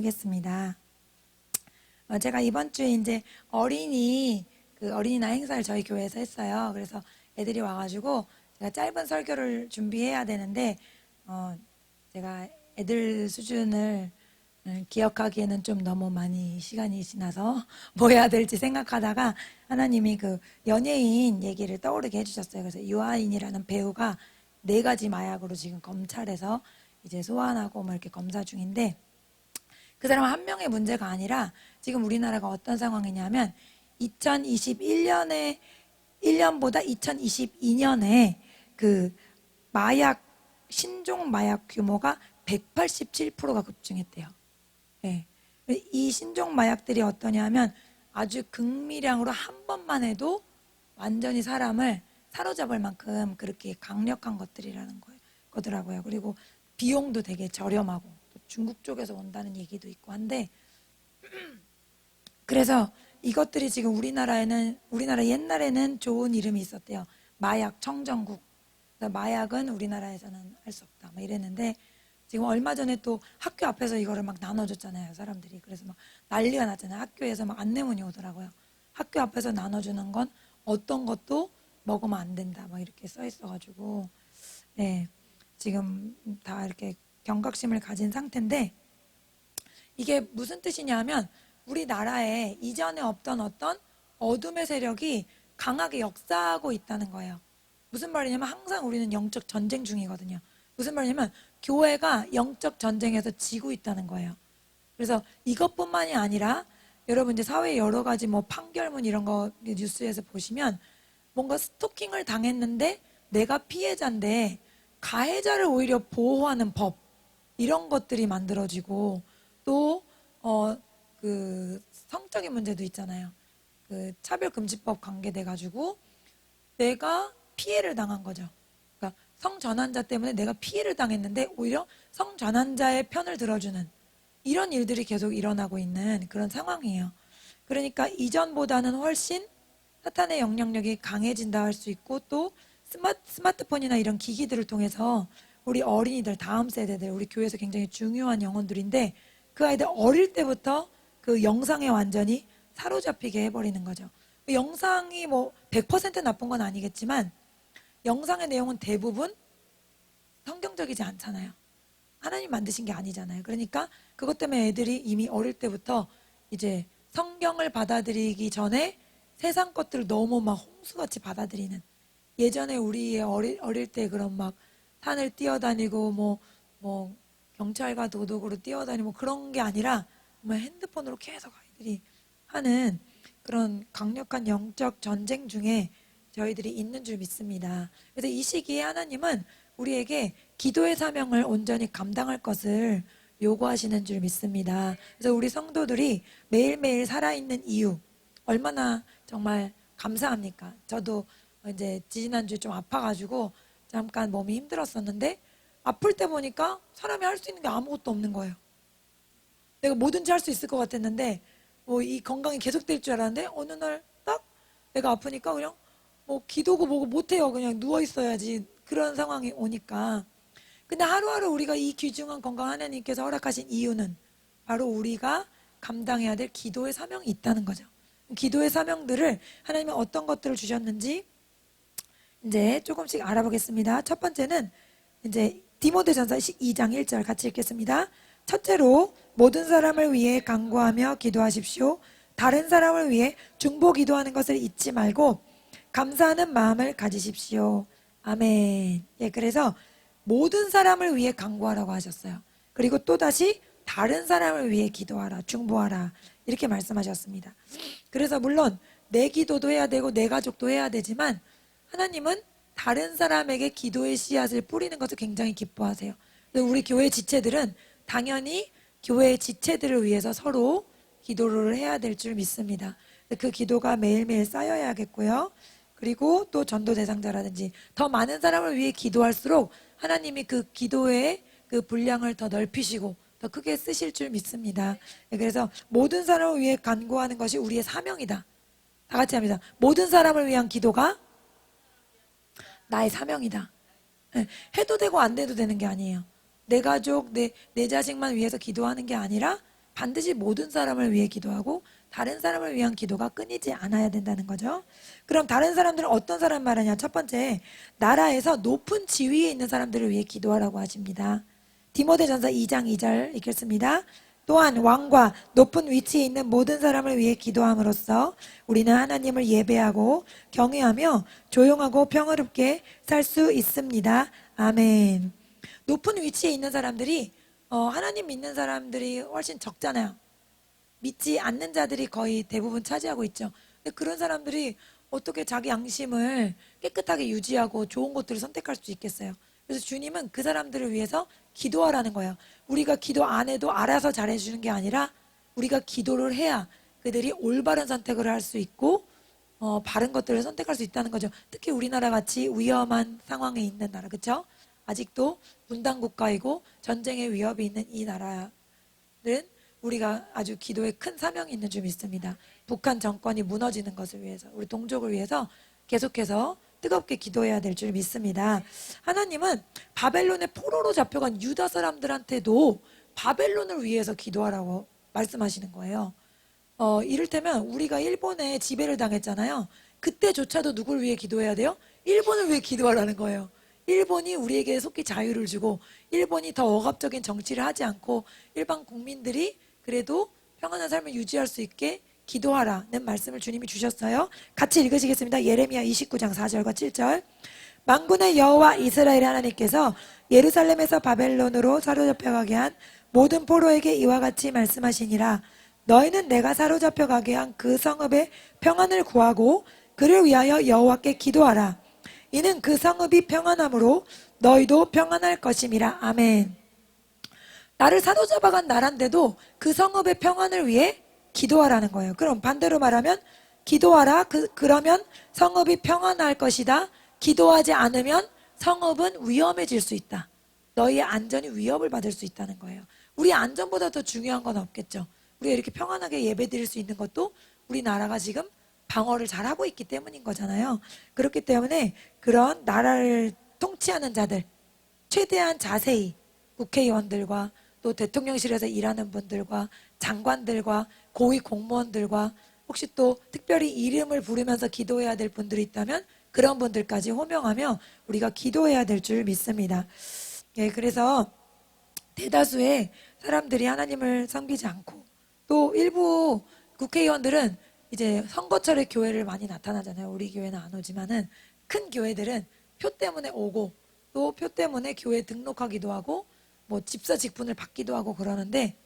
하겠습니다. 제가 이번 주에 이제 어린이날 행사를 저희 교회에서 했어요. 그래서 애들이 와가지고 제가 짧은 설교를 준비해야 되는데 제가 애들 수준을 기억하기에는 좀 너무 많이 시간이 지나서 뭐 해야 될지 생각하다가 하나님이 그 연예인 얘기를 떠오르게 해주셨어요. 그래서 유아인이라는 배우가 4가지 마약으로 지금 검찰에서 이제 소환하고 뭐 이렇게 검사 중인데, 그 사람 한 명의 문제가 아니라 지금 우리나라가 어떤 상황이냐면 1년보다 2022년에 그 신종 마약 규모가 187%가 급증했대요. 네. 이 신종 마약들이 어떠냐면 아주 극미량으로 한 번만 해도 완전히 사람을 사로잡을 만큼 그렇게 강력한 거더라고요. 그리고 비용도 되게 저렴하고 또 중국 쪽에서 온다는 얘기도 있고 한데, 그래서 이것들이 지금 우리나라 옛날에는 좋은 이름이 있었대요. 마약 청정국. 마약은 우리나라에서는 할 수 없다 막 이랬는데, 지금 얼마 전에 또 학교 앞에서 이거를 막 나눠줬잖아요, 사람들이. 그래서 막 난리가 났잖아요. 학교에서 막 안내문이 오더라고요. 학교 앞에서 나눠주는 건 어떤 것도 먹으면 안 된다 막 이렇게 써 있어가지고, 네, 지금 다 이렇게 경각심을 가진 상태인데, 이게 무슨 뜻이냐면 우리나라에 이전에 없던 어떤 어둠의 세력이 강하게 역사하고 있다는 거예요. 무슨 말이냐면 항상 우리는 영적 전쟁 중이거든요. 무슨 말이냐면 교회가 영적 전쟁에서 지고 있다는 거예요. 그래서 이것뿐만이 아니라 여러분 이제 사회 여러 가지 뭐 판결문 이런 거 뉴스에서 보시면 뭔가 스토킹을 당했는데 내가 피해자인데 가해자를 오히려 보호하는 법, 이런 것들이 만들어지고, 또 그 성적인 문제도 있잖아요. 그 차별금지법 관계돼 가지고 내가 피해를 당한 거죠. 그러니까 성전환자 때문에 내가 피해를 당했는데 오히려 성전환자의 편을 들어주는 이런 일들이 계속 일어나고 있는 그런 상황이에요. 그러니까 이전보다는 훨씬 사탄의 영향력이 강해진다 할 수 있고, 또 스마트폰이나 이런 기기들을 통해서 우리 어린이들, 다음 세대들, 우리 교회에서 굉장히 중요한 영혼들인데 그 아이들 어릴 때부터 그 영상에 완전히 사로잡히게 해버리는 거죠. 그 영상이 뭐 100% 나쁜 건 아니겠지만 영상의 내용은 대부분 성경적이지 않잖아요. 하나님 만드신 게 아니잖아요. 그러니까 그것 때문에 애들이 이미 어릴 때부터 이제 성경을 받아들이기 전에 세상 것들을 너무 막 홍수같이 받아들이는, 예전에 우리의 어릴 때 그런 막 산을 뛰어다니고 뭐 경찰과 도둑으로 뛰어다니고 그런 게 아니라 뭐 핸드폰으로 계속 아이들이 하는 그런 강력한 영적 전쟁 중에 저희들이 있는 줄 믿습니다. 그래서 이 시기에 하나님은 우리에게 기도의 사명을 온전히 감당할 것을 요구하시는 줄 믿습니다. 그래서 우리 성도들이 매일매일 살아있는 이유, 얼마나 정말 감사합니까? 저도 이제 지지난주에 좀 아파가지고 잠깐 몸이 힘들었었는데, 아플 때 보니까 사람이 할 수 있는 게 아무것도 없는 거예요. 내가 뭐든지 할 수 있을 것 같았는데 뭐 이 건강이 계속될 줄 알았는데 어느 날 딱 내가 아프니까 그냥 뭐 기도고 뭐고 못해요. 그냥 누워 있어야지, 그런 상황이 오니까. 근데 하루하루 우리가 이 귀중한 건강 하나님께서 허락하신 이유는 바로 우리가 감당해야 될 기도의 사명이 있다는 거죠. 기도의 사명들을 하나님은 어떤 것들을 주셨는지 이제 조금씩 알아보겠습니다. 첫 번째는 이제 디모데전서 2장 1절 같이 읽겠습니다. 첫째로 모든 사람을 위해 간구하며 기도하십시오. 다른 사람을 위해 중보 기도하는 것을 잊지 말고 감사하는 마음을 가지십시오. 아멘. 예, 그래서 모든 사람을 위해 간구하라고 하셨어요. 그리고 또다시 다른 사람을 위해 기도하라, 중보하라, 이렇게 말씀하셨습니다. 그래서 물론 내 기도도 해야 되고 내 가족도 해야 되지만 하나님은 다른 사람에게 기도의 씨앗을 뿌리는 것을 굉장히 기뻐하세요. 우리 교회 지체들은 당연히 교회의 지체들을 위해서 서로 기도를 해야 될 줄 믿습니다. 그 기도가 매일매일 쌓여야겠고요. 그리고 또 전도 대상자라든지 더 많은 사람을 위해 기도할수록 하나님이 그 기도의 그 분량을 더 넓히시고 더 크게 쓰실 줄 믿습니다. 그래서 모든 사람을 위해 간구하는 것이 우리의 사명이다. 다 같이 합니다. 모든 사람을 위한 기도가 나의 사명이다. 해도 되고 안 돼도 되는 게 아니에요. 내 가족, 내 자식만 위해서 기도하는 게 아니라 반드시 모든 사람을 위해 기도하고 다른 사람을 위한 기도가 끊이지 않아야 된다는 거죠. 그럼 다른 사람들은 어떤 사람 말하냐? 첫 번째, 나라에서 높은 지위에 있는 사람들을 위해 기도하라고 하십니다. 디모데전서 2장 2절 읽겠습니다. 또한 왕과 높은 위치에 있는 모든 사람을 위해 기도함으로써 우리는 하나님을 예배하고 경외하며 조용하고 평화롭게 살 수 있습니다. 아멘. 높은 위치에 있는 사람들이 하나님 믿는 사람들이 훨씬 적잖아요. 믿지 않는 자들이 거의 대부분 차지하고 있죠. 근데 그런 사람들이 어떻게 자기 양심을 깨끗하게 유지하고 좋은 것들을 선택할 수 있겠어요? 그래서 주님은 그 사람들을 위해서 기도하라는 거예요. 우리가 기도 안 해도 알아서 잘해주는 게 아니라 우리가 기도를 해야 그들이 올바른 선택을 할 수 있고 바른 것들을 선택할 수 있다는 거죠. 특히 우리나라 같이 위험한 상황에 있는 나라, 그렇죠? 아직도 분단 국가이고 전쟁의 위협이 있는 이 나라는 우리가 아주 기도에 큰 사명이 있는 줄 믿습니다. 북한 정권이 무너지는 것을 위해서, 우리 동족을 위해서 계속해서 뜨겁게 기도해야 될 줄 믿습니다. 하나님은 바벨론의 포로로 잡혀간 유다 사람들한테도 바벨론을 위해서 기도하라고 말씀하시는 거예요. 이를테면 우리가 일본에 지배를 당했잖아요. 그때조차도 누굴 위해 기도해야 돼요? 일본을 위해 기도하라는 거예요. 일본이 우리에게 속히 자유를 주고 일본이 더 억압적인 정치를 하지 않고 일반 국민들이 그래도 평안한 삶을 유지할 수 있게 기도하라는 말씀을 주님이 주셨어요. 같이 읽으시겠습니다. 예레미야 29장 4절과 7절. 만군의 여호와 이스라엘의 하나님께서 예루살렘에서 바벨론으로 사로잡혀가게 한 모든 포로에게 이와 같이 말씀하시니라. 너희는 내가 사로잡혀가게 한 그 성읍의 평안을 구하고 그를 위하여 여호와께 기도하라. 이는 그 성읍이 평안함으로 너희도 평안할 것임이라. 아멘. 나를 사로잡아간 나라인데도 그 성읍의 평안을 위해 기도하라는 거예요. 그럼 반대로 말하면 기도하라. 그러면 성읍이 평안할 것이다. 기도하지 않으면 성읍은 위험해질 수 있다. 너희의 안전이 위협을 받을 수 있다는 거예요. 우리 안전보다 더 중요한 건 없겠죠. 우리가 이렇게 평안하게 예배드릴 수 있는 것도 우리나라가 지금 방어를 잘하고 있기 때문인 거잖아요. 그렇기 때문에 그런 나라를 통치하는 자들, 최대한 자세히 국회의원들과 또 대통령실에서 일하는 분들과 장관들과 고위 공무원들과 혹시 또 특별히 이름을 부르면서 기도해야 될 분들이 있다면 그런 분들까지 호명하며 우리가 기도해야 될 줄 믿습니다. 예, 그래서 대다수의 사람들이 하나님을 섬기지 않고 또 일부 국회의원들은 이제 선거철에 교회를 많이 나타나잖아요. 우리 교회는 안 오지만은 큰 교회들은 표 때문에 오고 또 표 때문에 교회 등록하기도 하고 뭐 집사 직분을 받기도 하고 그러는데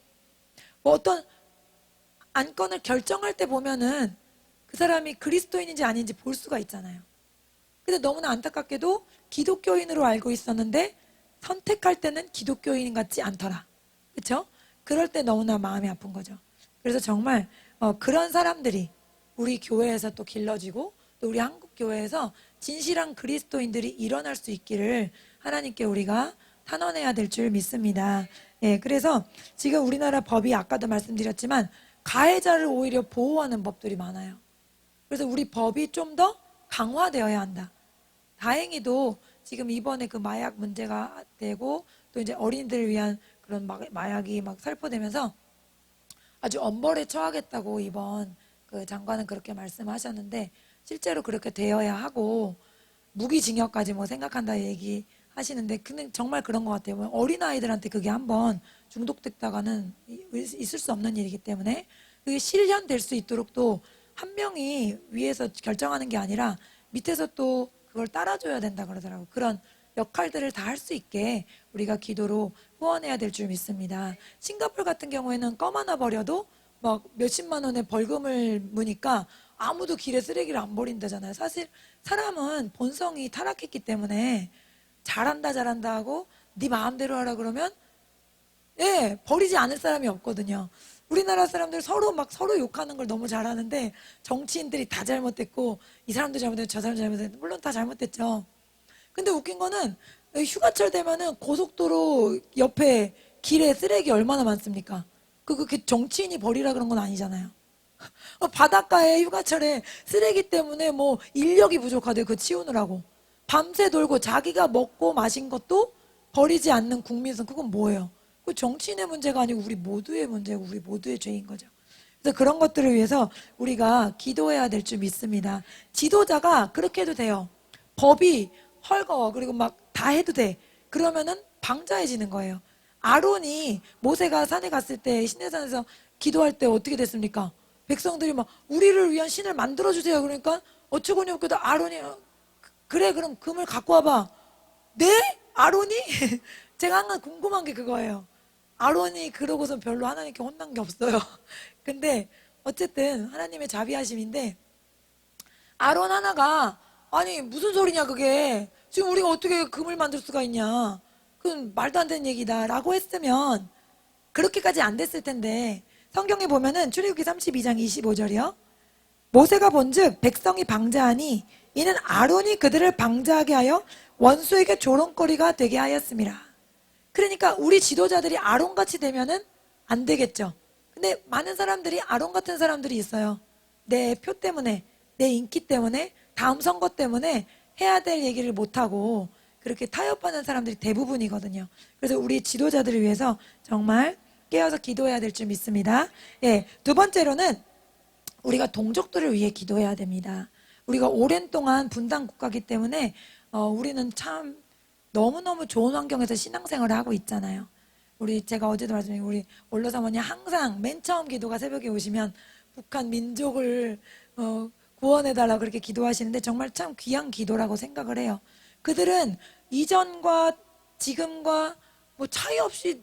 뭐 어떤 안건을 결정할 때 보면은 그 사람이 그리스도인인지 아닌지 볼 수가 있잖아요. 근데 너무나 안타깝게도 기독교인으로 알고 있었는데 선택할 때는 기독교인 같지 않더라. 그렇죠? 그럴 때 너무나 마음이 아픈 거죠. 그래서 정말 그런 사람들이 우리 교회에서 또 길러지고 또 우리 한국 교회에서 진실한 그리스도인들이 일어날 수 있기를 하나님께 우리가 탄원해야 될 줄 믿습니다. 예, 그래서 지금 우리나라 법이 아까도 말씀드렸지만 가해자를 오히려 보호하는 법들이 많아요. 그래서 우리 법이 좀 더 강화되어야 한다. 다행히도 지금 이번에 그 마약 문제가 되고 또 이제 어린이들을 위한 그런 마약이 막 살포되면서 아주 엄벌에 처하겠다고 이번 그 장관은 그렇게 말씀하셨는데 실제로 그렇게 되어야 하고 무기징역까지 뭐 생각한다 얘기하시는데 근데 정말 그런 것 같아요. 어린아이들한테 그게 한번 중독됐다가는 있을 수 없는 일이기 때문에 그게 실현될 수 있도록 또 한 명이 위에서 결정하는 게 아니라 밑에서 또 그걸 따라줘야 된다 그러더라고요. 그런 역할들을 다 할 수 있게 우리가 기도로 후원해야 될 줄 믿습니다. 싱가포르 같은 경우에는 껌 하나 버려도 막 몇십만 원의 벌금을 무니까 아무도 길에 쓰레기를 안 버린다잖아요. 사실 사람은 본성이 타락했기 때문에 잘한다 하고 네 마음대로 하라 그러면 예, 버리지 않을 사람이 없거든요. 우리나라 사람들 서로 욕하는 걸 너무 잘하는데 정치인들이 다 잘못됐고 이 사람도 잘못했고 저 사람도 잘못했고 물론 다 잘못됐죠. 근데 웃긴 거는 휴가철 되면은 고속도로 옆에 길에 쓰레기 얼마나 많습니까? 그게 정치인이 버리라 그런 건 아니잖아요. 바닷가에 휴가철에 쓰레기 때문에 뭐 인력이 부족하대요. 그 치우느라고. 밤새 돌고 자기가 먹고 마신 것도 버리지 않는 국민성 그건 뭐예요? 그 정치인의 문제가 아니고 우리 모두의 문제고 우리 모두의 죄인 거죠. 그래서 그런 것들을 위해서 우리가 기도해야 될 줄 믿습니다. 지도자가 그렇게 해도 돼요. 법이 헐거워. 그리고 막 다 해도 돼. 그러면은 방자해지는 거예요. 아론이 모세가 산에 갔을 때 시내산에서 기도할 때 어떻게 됐습니까? 백성들이 막 우리를 위한 신을 만들어주세요. 그러니까 어처구니 없게도 아론이 그래 그럼 금을 갖고 와봐. 네? 아론이? 제가 항상 궁금한 게 그거예요. 아론이 그러고서 별로 하나님께 혼난 게 없어요. 근데 어쨌든 하나님의 자비하심인데 아론 하나가 아니 무슨 소리냐 그게 지금 우리가 어떻게 금을 만들 수가 있냐 그건 말도 안 되는 얘기다 라고 했으면 그렇게까지 안 됐을 텐데 성경에 보면은 출애굽기 32장 25절이요 모세가 본즉 백성이 방자하니 이는 아론이 그들을 방자하게 하여 원수에게 조롱거리가 되게 하였습니다. 그러니까 우리 지도자들이 아론같이 되면은 안 되겠죠. 근데 많은 사람들이 아론 같은 사람들이 있어요. 내 표 때문에 내 인기 때문에 다음 선거 때문에 해야 될 얘기를 못하고 그렇게 타협하는 사람들이 대부분이거든요. 그래서 우리 지도자들을 위해서 정말 깨어서 기도해야 될 줄 믿습니다. 예, 두 번째로는 우리가 동족들을 위해 기도해야 됩니다. 우리가 오랜 동안 분단 국가이기 때문에 우리는 참 너무너무 좋은 환경에서 신앙생활을 하고 있잖아요. 제가 어제도 말씀드린 우리 원로 사모님 항상 맨 처음 기도가 새벽에 오시면 북한 민족을 구원해달라고 그렇게 기도하시는데 정말 참 귀한 기도라고 생각을 해요. 그들은 이전과 지금과 뭐 차이 없이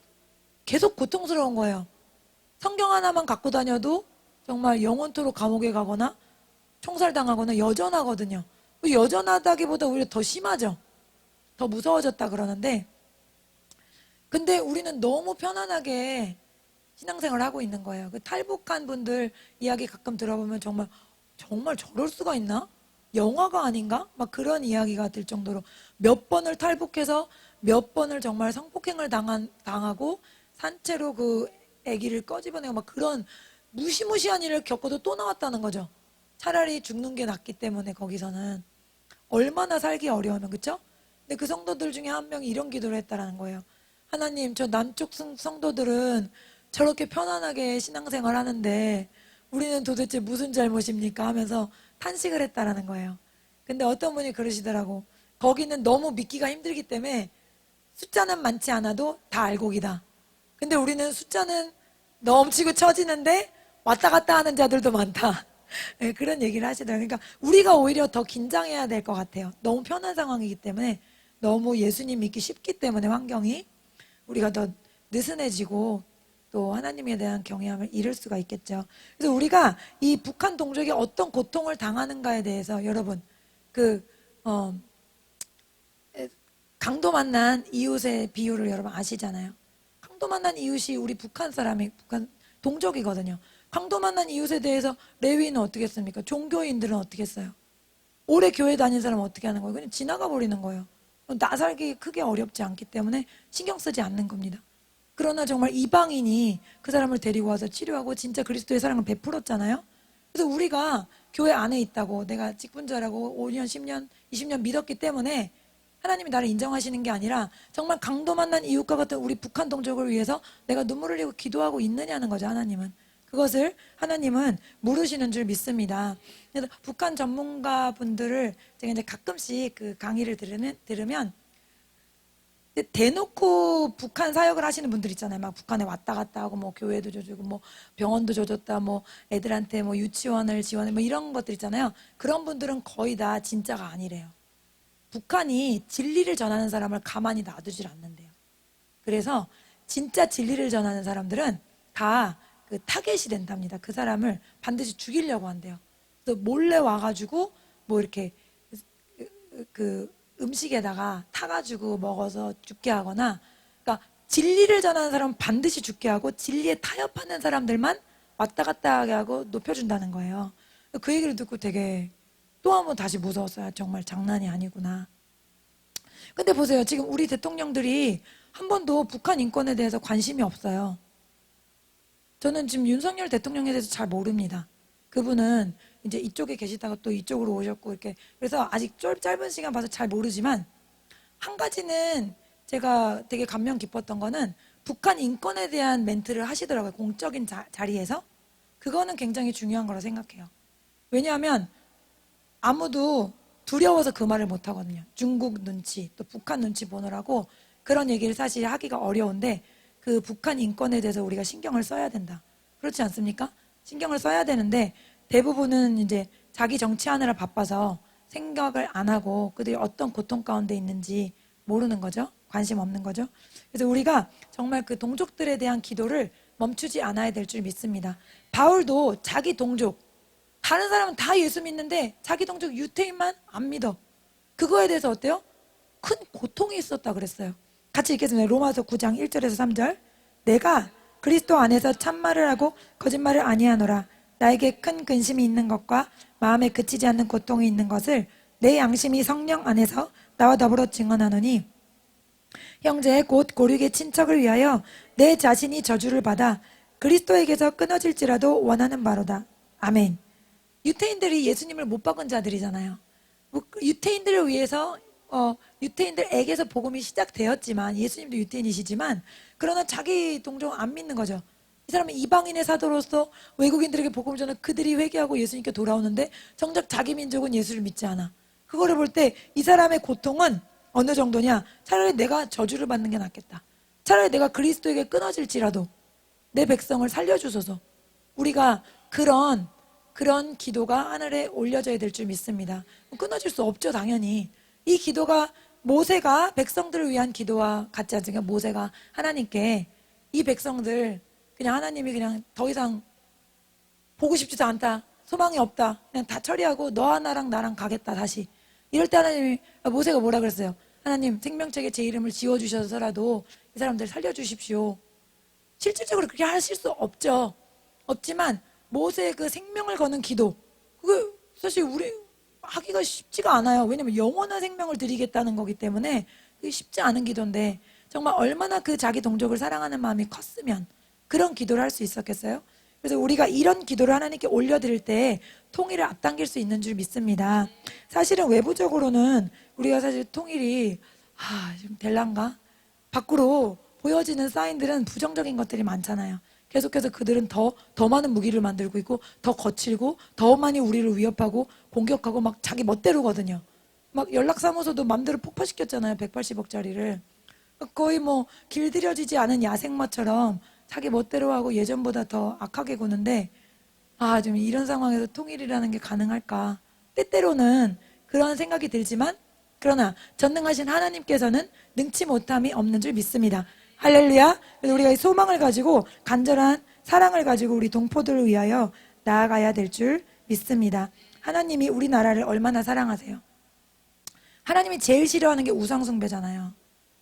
계속 고통스러운 거예요. 성경 하나만 갖고 다녀도 정말 영원토록 감옥에 가거나 총살당하거나 여전하거든요. 여전하다기보다 오히려 더 심하죠. 더 무서워졌다 그러는데 근데 우리는 너무 편안하게 신앙생활을 하고 있는 거예요. 그 탈북한 분들 이야기 가끔 들어보면 정말 저럴 수가 있나? 영화가 아닌가? 막 그런 이야기가 들 정도로 몇 번을 탈북해서 몇 번을 정말 성폭행을 당하고 산채로 그 아기를 꺼집어내고 막 그런 무시무시한 일을 겪어도 또 나왔다는 거죠. 차라리 죽는 게 낫기 때문에 거기서는 얼마나 살기 어려우면 그렇죠? 근데 그 성도들 중에 한 명이 이런 기도를 했다라는 거예요. 하나님 저 남쪽 성도들은 저렇게 편안하게 신앙생활 하는데 우리는 도대체 무슨 잘못입니까? 하면서 탄식을 했다라는 거예요. 근데 어떤 분이 그러시더라고. 거기는 너무 믿기가 힘들기 때문에 숫자는 많지 않아도 다 알곡이다. 근데 우리는 숫자는 넘치고 처지는데 왔다 갔다 하는 자들도 많다. 네, 그런 얘기를 하시더라고요. 그러니까 우리가 오히려 더 긴장해야 될 것 같아요. 너무 편한 상황이기 때문에 너무 예수님 믿기 쉽기 때문에 환경이 우리가 더 느슨해지고 또 하나님에 대한 경외함을 잃을 수가 있겠죠. 그래서 우리가 이 북한 동족이 어떤 고통을 당하는가에 대해서 여러분 강도 만난 이웃의 비유를 여러분 아시잖아요. 강도 만난 이웃이 우리 북한 동족이거든요. 강도 만난 이웃에 대해서 레위인은 어떻게 했습니까? 종교인들은 어떻게 했어요? 오래 교회 다닌 사람은 어떻게 하는 거예요? 그냥 지나가 버리는 거예요. 나 살기 크게 어렵지 않기 때문에 신경 쓰지 않는 겁니다. 그러나 정말 이방인이 그 사람을 데리고 와서 치료하고 진짜 그리스도의 사랑을 베풀었잖아요. 그래서 우리가 교회 안에 있다고 내가 직분자라고 5년, 10년, 20년 믿었기 때문에 하나님이 나를 인정하시는 게 아니라 정말 강도 만난 이웃과 같은 우리 북한 동족을 위해서 내가 눈물을 흘리고 기도하고 있느냐는 거죠. 하나님은. 그것을 하나님은 물으시는 줄 믿습니다. 그래서 북한 전문가분들을 제가 이제 가끔씩 그 강의를 들으면 대놓고 북한 사역을 하시는 분들 있잖아요. 막 북한에 왔다 갔다 하고 뭐 교회도 줘주고 뭐 병원도 줘줬다 뭐 애들한테 뭐 유치원을 지원해 뭐 이런 것들 있잖아요. 그런 분들은 거의 다 진짜가 아니래요. 북한이 진리를 전하는 사람을 가만히 놔두질 않는데요. 그래서 진짜 진리를 전하는 사람들은 다 그 타겟이 된답니다. 그 사람을 반드시 죽이려고 한대요. 그래서 몰래 와가지고 뭐 이렇게 그 음식에다가 타가지고 먹어서 죽게 하거나, 그러니까 진리를 전하는 사람은 반드시 죽게 하고 진리에 타협하는 사람들만 왔다 갔다 하게 하고 높여준다는 거예요. 그 얘기를 듣고 되게 또 한 번 다시 무서웠어요. 정말 장난이 아니구나. 근데 보세요. 지금 우리 대통령들이 한 번도 북한 인권에 대해서 관심이 없어요. 저는 지금 윤석열 대통령에 대해서 잘 모릅니다. 그분은 이제 이쪽에 계시다가 또 이쪽으로 오셨고 이렇게 그래서 아직 짧은 시간 봐서 잘 모르지만 한 가지는 제가 되게 감명 깊었던 거는 북한 인권에 대한 멘트를 하시더라고요. 공적인 자리에서. 그거는 굉장히 중요한 거라 생각해요. 왜냐하면 아무도 두려워서 그 말을 못 하거든요. 중국 눈치, 또 북한 눈치 보느라고 그런 얘기를 사실 하기가 어려운데 그 북한 인권에 대해서 우리가 신경을 써야 된다. 그렇지 않습니까? 신경을 써야 되는데 대부분은 이제 자기 정치하느라 바빠서 생각을 안 하고 그들이 어떤 고통 가운데 있는지 모르는 거죠. 관심 없는 거죠. 그래서 우리가 정말 그 동족들에 대한 기도를 멈추지 않아야 될 줄 믿습니다. 바울도 자기 동족, 다른 사람은 다 예수 믿는데 자기 동족 유태인만 안 믿어. 그거에 대해서 어때요? 큰 고통이 있었다 그랬어요. 같이 읽겠습니다. 로마서 9장 1절에서 3절. 내가 그리스도 안에서 참말을 하고 거짓말을 아니하노라. 나에게 큰 근심이 있는 것과 마음에 그치지 않는 고통이 있는 것을 내 양심이 성령 안에서 나와 더불어 증언하노니 형제 곧 고륙의 친척을 위하여 내 자신이 저주를 받아 그리스도에게서 끊어질지라도 원하는 바로다. 아멘. 유태인들이 예수님을 못 박은 자들이잖아요. 유태인들을 위해서 유태인들에게서 복음이 시작되었지만 예수님도 유태인이시지만 그러나 자기 동족 안 믿는 거죠. 이 사람은 이방인의 사도로서 외국인들에게 복음을 전해 그들이 회개하고 예수님께 돌아오는데 정작 자기 민족은 예수를 믿지 않아. 그거를 볼 때 이 사람의 고통은 어느 정도냐? 차라리 내가 저주를 받는 게 낫겠다. 차라리 내가 그리스도에게 끊어질지라도 내 백성을 살려주소서. 우리가 그런 기도가 하늘에 올려져야 될 줄 믿습니다. 끊어질 수 없죠, 당연히. 이 기도가 모세가 백성들을 위한 기도와 같지 않습니까? 모세가 하나님께 이 백성들 그냥 하나님이 그냥 더 이상 보고 싶지도 않다. 소망이 없다. 그냥 다 처리하고 너와 나랑 가겠다 다시. 이럴 때 하나님이 모세가 뭐라 그랬어요? 하나님 생명책에 제 이름을 지워주셔서라도 이 사람들 살려주십시오. 실질적으로 그렇게 하실 수 없죠. 없지만 모세의 그 생명을 거는 기도 그게 사실 우리 하기가 쉽지가 않아요. 왜냐면 영원한 생명을 드리겠다는 거기 때문에 그게 쉽지 않은 기도인데 정말 얼마나 그 자기 동족을 사랑하는 마음이 컸으면 그런 기도를 할 수 있었겠어요? 그래서 우리가 이런 기도를 하나님께 올려드릴 때 통일을 앞당길 수 있는 줄 믿습니다. 사실은 외부적으로는 우리가 사실 통일이 좀 될란가? 밖으로 보여지는 사인들은 부정적인 것들이 많잖아요. 계속해서 그들은 더 많은 무기를 만들고 있고 더 거칠고 더 많이 우리를 위협하고 공격하고 막 자기 멋대로거든요. 막 연락사무소도 맘대로 폭파시켰잖아요. 180억짜리를. 거의 뭐 길들여지지 않은 야생마처럼 자기 멋대로 하고 예전보다 더 악하게 구는데 좀 이런 상황에서 통일이라는 게 가능할까? 때때로는 그런 생각이 들지만 그러나 전능하신 하나님께서는 능치 못함이 없는 줄 믿습니다. 할렐루야. 그래서 우리가 이 소망을 가지고 간절한 사랑을 가지고 우리 동포들을 위하여 나아가야 될 줄 믿습니다. 하나님이 우리나라를 얼마나 사랑하세요? 하나님이 제일 싫어하는 게 우상숭배잖아요.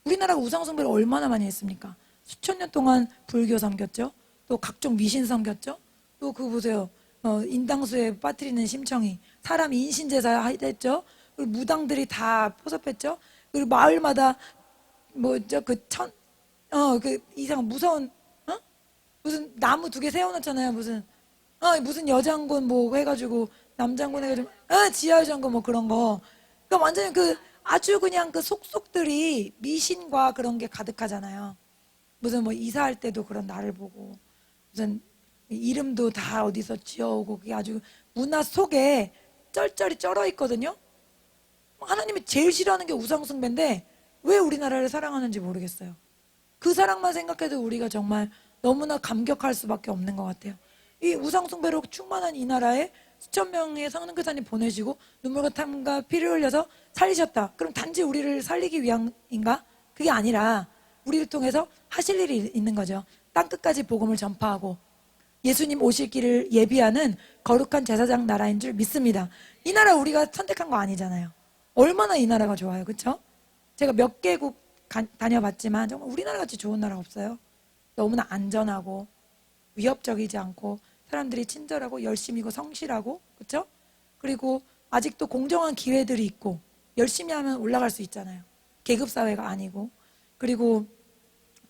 우리나라가 우상숭배를 얼마나 많이 했습니까? 수천 년 동안 불교 섬겼죠. 또 각종 미신 섬겼죠. 또 그거 보세요. 인당수에 빠뜨리는 심청이 사람 인신제사 했죠. 그리고 무당들이 다 포섭했죠. 그리고 마을마다 이상 무서운 무슨 나무 2개 세워놓잖아요. 무슨 여장군 뭐 해가지고 남장군 해가지고 지하장군 뭐 그런 거. 그러니까 완전히 아주 그냥 그 속속들이 미신과 그런 게 가득하잖아요. 무슨 뭐 이사할 때도 그런 날을 보고 무슨 이름도 다 어디서 지어오고 그게 아주 문화 속에 쩔쩔이 쩔어 있거든요. 하나님이 제일 싫어하는 게 우상숭배인데 왜 우리나라를 사랑하는지 모르겠어요. 그 사랑만 생각해도 우리가 정말 너무나 감격할 수밖에 없는 것 같아요. 이 우상숭배로 충만한 이 나라에 수천 명의 성령교사님 보내시고 눈물과 땀과 피를 흘려서 살리셨다. 그럼 단지 우리를 살리기 위함인가? 그게 아니라 우리를 통해서 하실 일이 있는 거죠. 땅끝까지 복음을 전파하고 예수님 오실 길을 예비하는 거룩한 제사장 나라인 줄 믿습니다. 이 나라 우리가 선택한 거 아니잖아요. 얼마나 이 나라가 좋아요. 그렇죠? 제가 몇 개국 다녀봤지만 정말 우리나라 같이 좋은 나라 없어요. 너무나 안전하고 위협적이지 않고 사람들이 친절하고 열심히고 성실하고 그렇죠? 그리고 아직도 공정한 기회들이 있고 열심히 하면 올라갈 수 있잖아요. 계급 사회가 아니고 그리고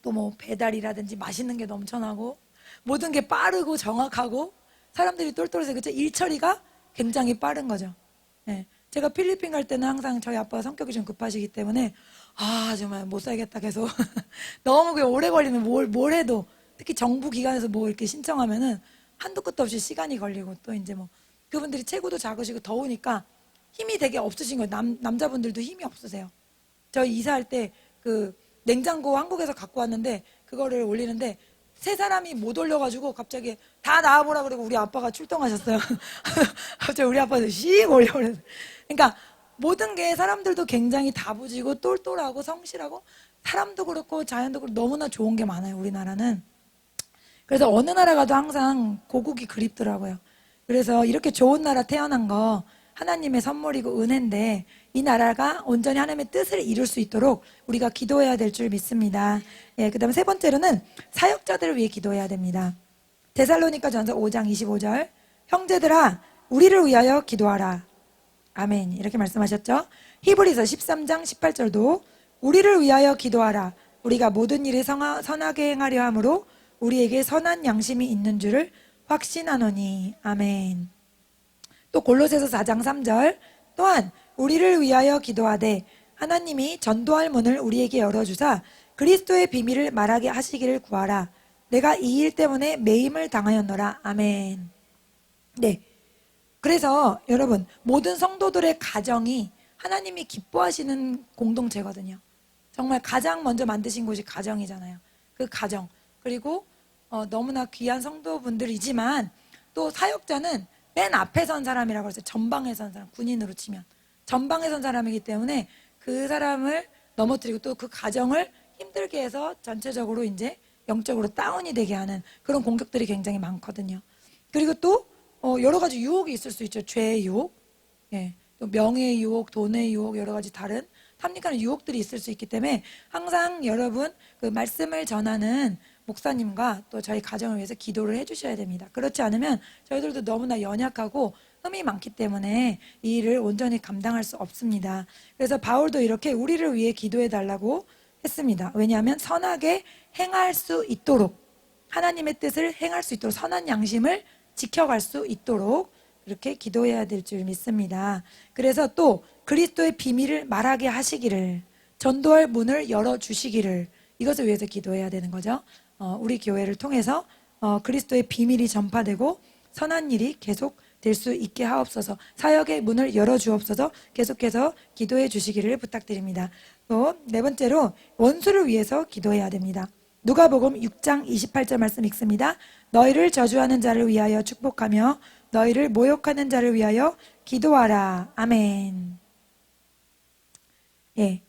또 뭐 배달이라든지 맛있는 게 넘쳐나고 모든 게 빠르고 정확하고 사람들이 똘똘해서 그렇죠? 일 처리가 굉장히 빠른 거죠. 네. 제가 필리핀 갈 때는 항상 저희 아빠가 성격이 좀 급하시기 때문에 아, 정말 못 살겠다, 계속. 너무 그게 오래 걸리면 뭘 해도, 특히 정부 기관에서 뭐 이렇게 신청하면은 한도 끝도 없이 시간이 걸리고, 또 이제 뭐, 그분들이 체구도 작으시고 더우니까 힘이 되게 없으신 거예요. 남자분들도 힘이 없으세요. 저 이사할 때 그 냉장고 한국에서 갖고 왔는데, 그거를 올리는데, 세 사람이 못 올려가지고 갑자기 다 나와보라 그러고 우리 아빠가 출동하셨어요. 갑자기 우리 아빠도 씩 올려버렸어요. 그러니까 모든 게 사람들도 굉장히 다부지고 똘똘하고 성실하고 사람도 그렇고 자연도 그렇고 너무나 좋은 게 많아요, 우리나라는. 그래서 어느 나라 가도 항상 고국이 그립더라고요. 그래서 이렇게 좋은 나라 태어난 거 하나님의 선물이고 은혜인데 이 나라가 온전히 하나님의 뜻을 이룰 수 있도록 우리가 기도해야 될 줄 믿습니다. 예, 그다음에 세 번째로는 사역자들을 위해 기도해야 됩니다. 데살로니가 전서 5장 25절 형제들아 우리를 위하여 기도하라. 아멘. 이렇게 말씀하셨죠. 히브리서 13장 18절도 우리를 위하여 기도하라. 우리가 모든 일에 선하게 행하려 함으로 우리에게 선한 양심이 있는 줄을 확신하노니. 아멘. 또 골로새서 4장 3절 또한 우리를 위하여 기도하되 하나님이 전도할 문을 우리에게 열어주사 그리스도의 비밀을 말하게 하시기를 구하라. 내가 이 일 때문에 매임을 당하였노라. 아멘. 네. 그래서 여러분 모든 성도들의 가정이 하나님이 기뻐하시는 공동체거든요. 정말 가장 먼저 만드신 곳이 가정이잖아요. 그 가정 그리고 너무나 귀한 성도분들이지만 또 사역자는 맨 앞에 선 사람이라고 해서 전방에 선 사람, 군인으로 치면 전방에 선 사람이기 때문에 그 사람을 넘어뜨리고 또 그 가정을 힘들게 해서 전체적으로 이제 영적으로 다운이 되게 하는 그런 공격들이 굉장히 많거든요. 그리고 또 여러 가지 유혹이 있을 수 있죠. 죄의 유혹, 예, 또 명예의 유혹, 돈의 유혹, 여러 가지 다른 탐닉하는 유혹들이 있을 수 있기 때문에 항상 여러분 그 말씀을 전하는 목사님과 또 저희 가정을 위해서 기도를 해주셔야 됩니다. 그렇지 않으면 저희들도 너무나 연약하고 흠이 많기 때문에 이 일을 온전히 감당할 수 없습니다. 그래서 바울도 이렇게 우리를 위해 기도해 달라고 했습니다. 왜냐하면 선하게 행할 수 있도록 하나님의 뜻을 행할 수 있도록 선한 양심을 지켜갈 수 있도록 이렇게 기도해야 될 줄 믿습니다. 그래서 또 그리스도의 비밀을 말하게 하시기를 전도할 문을 열어주시기를 이것을 위해서 기도해야 되는 거죠. 우리 교회를 통해서 그리스도의 비밀이 전파되고 선한 일이 계속 될 수 있게 하옵소서. 사역의 문을 열어주옵소서. 계속해서 기도해 주시기를 부탁드립니다. 또 네 번째로 원수를 위해서 기도해야 됩니다. 누가복음 6장 28절 말씀 읽습니다. 너희를 저주하는 자를 위하여 축복하며 너희를 모욕하는 자를 위하여 기도하라. 아멘. 예.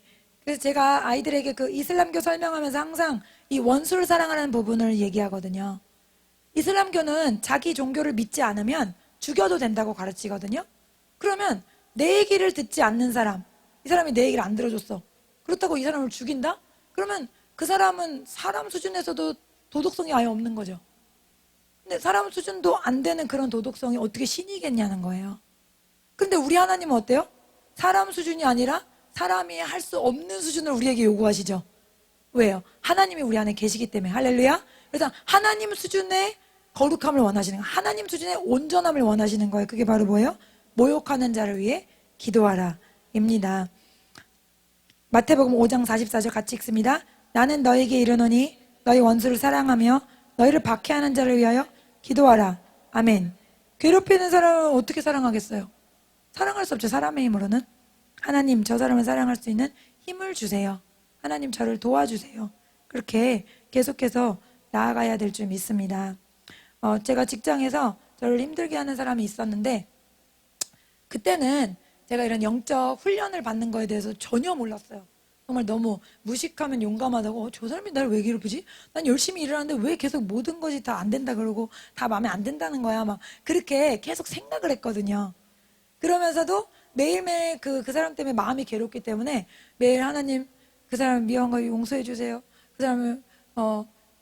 그래서 제가 아이들에게 그 이슬람교 설명하면서 항상 이 원수를 사랑하는 부분을 얘기하거든요. 이슬람교는 자기 종교를 믿지 않으면 죽여도 된다고 가르치거든요. 그러면 내 얘기를 듣지 않는 사람, 이 사람이 내 얘기를 안 들어줬어. 그렇다고 이 사람을 죽인다? 그러면 그 사람은 사람 수준에서도 도덕성이 아예 없는 거죠. 근데 사람 수준도 안 되는 그런 도덕성이 어떻게 신이겠냐는 거예요. 근데 우리 하나님은 어때요? 사람 수준이 아니라 사람이 할 수 없는 수준을 우리에게 요구하시죠. 왜요? 하나님이 우리 안에 계시기 때문에. 할렐루야. 그래서 하나님 수준의 거룩함을 원하시는 거예요. 하나님 수준의 온전함을 원하시는 거예요. 그게 바로 뭐예요? 모욕하는 자를 위해 기도하라 입니다. 마태복음 5장 44절 같이 읽습니다. 나는 너에게 이르노니 너희 원수를 사랑하며 너희를 박해하는 자를 위하여 기도하라. 아멘. 괴롭히는 사람을 어떻게 사랑하겠어요? 사랑할 수 없죠. 사람의 힘으로는. 하나님 저 사람을 사랑할 수 있는 힘을 주세요. 하나님 저를 도와주세요. 그렇게 계속해서 나아가야 될 줄 믿습니다. 제가 직장에서 저를 힘들게 하는 사람이 있었는데 그때는 제가 이런 영적 훈련을 받는 거에 대해서 전혀 몰랐어요. 정말 너무 무식하면 용감하다고 저 사람이 나를 왜 괴롭히지? 난 열심히 일을 하는데 왜 계속 모든 것이 다 안 된다 그러고 다 마음에 안 든다는 거야. 막 그렇게 계속 생각을 했거든요. 그러면서도 매일매일 그 사람 때문에 마음이 괴롭기 때문에 매일 하나님 그 사람 미워한 거 용서해 주세요. 그 사람을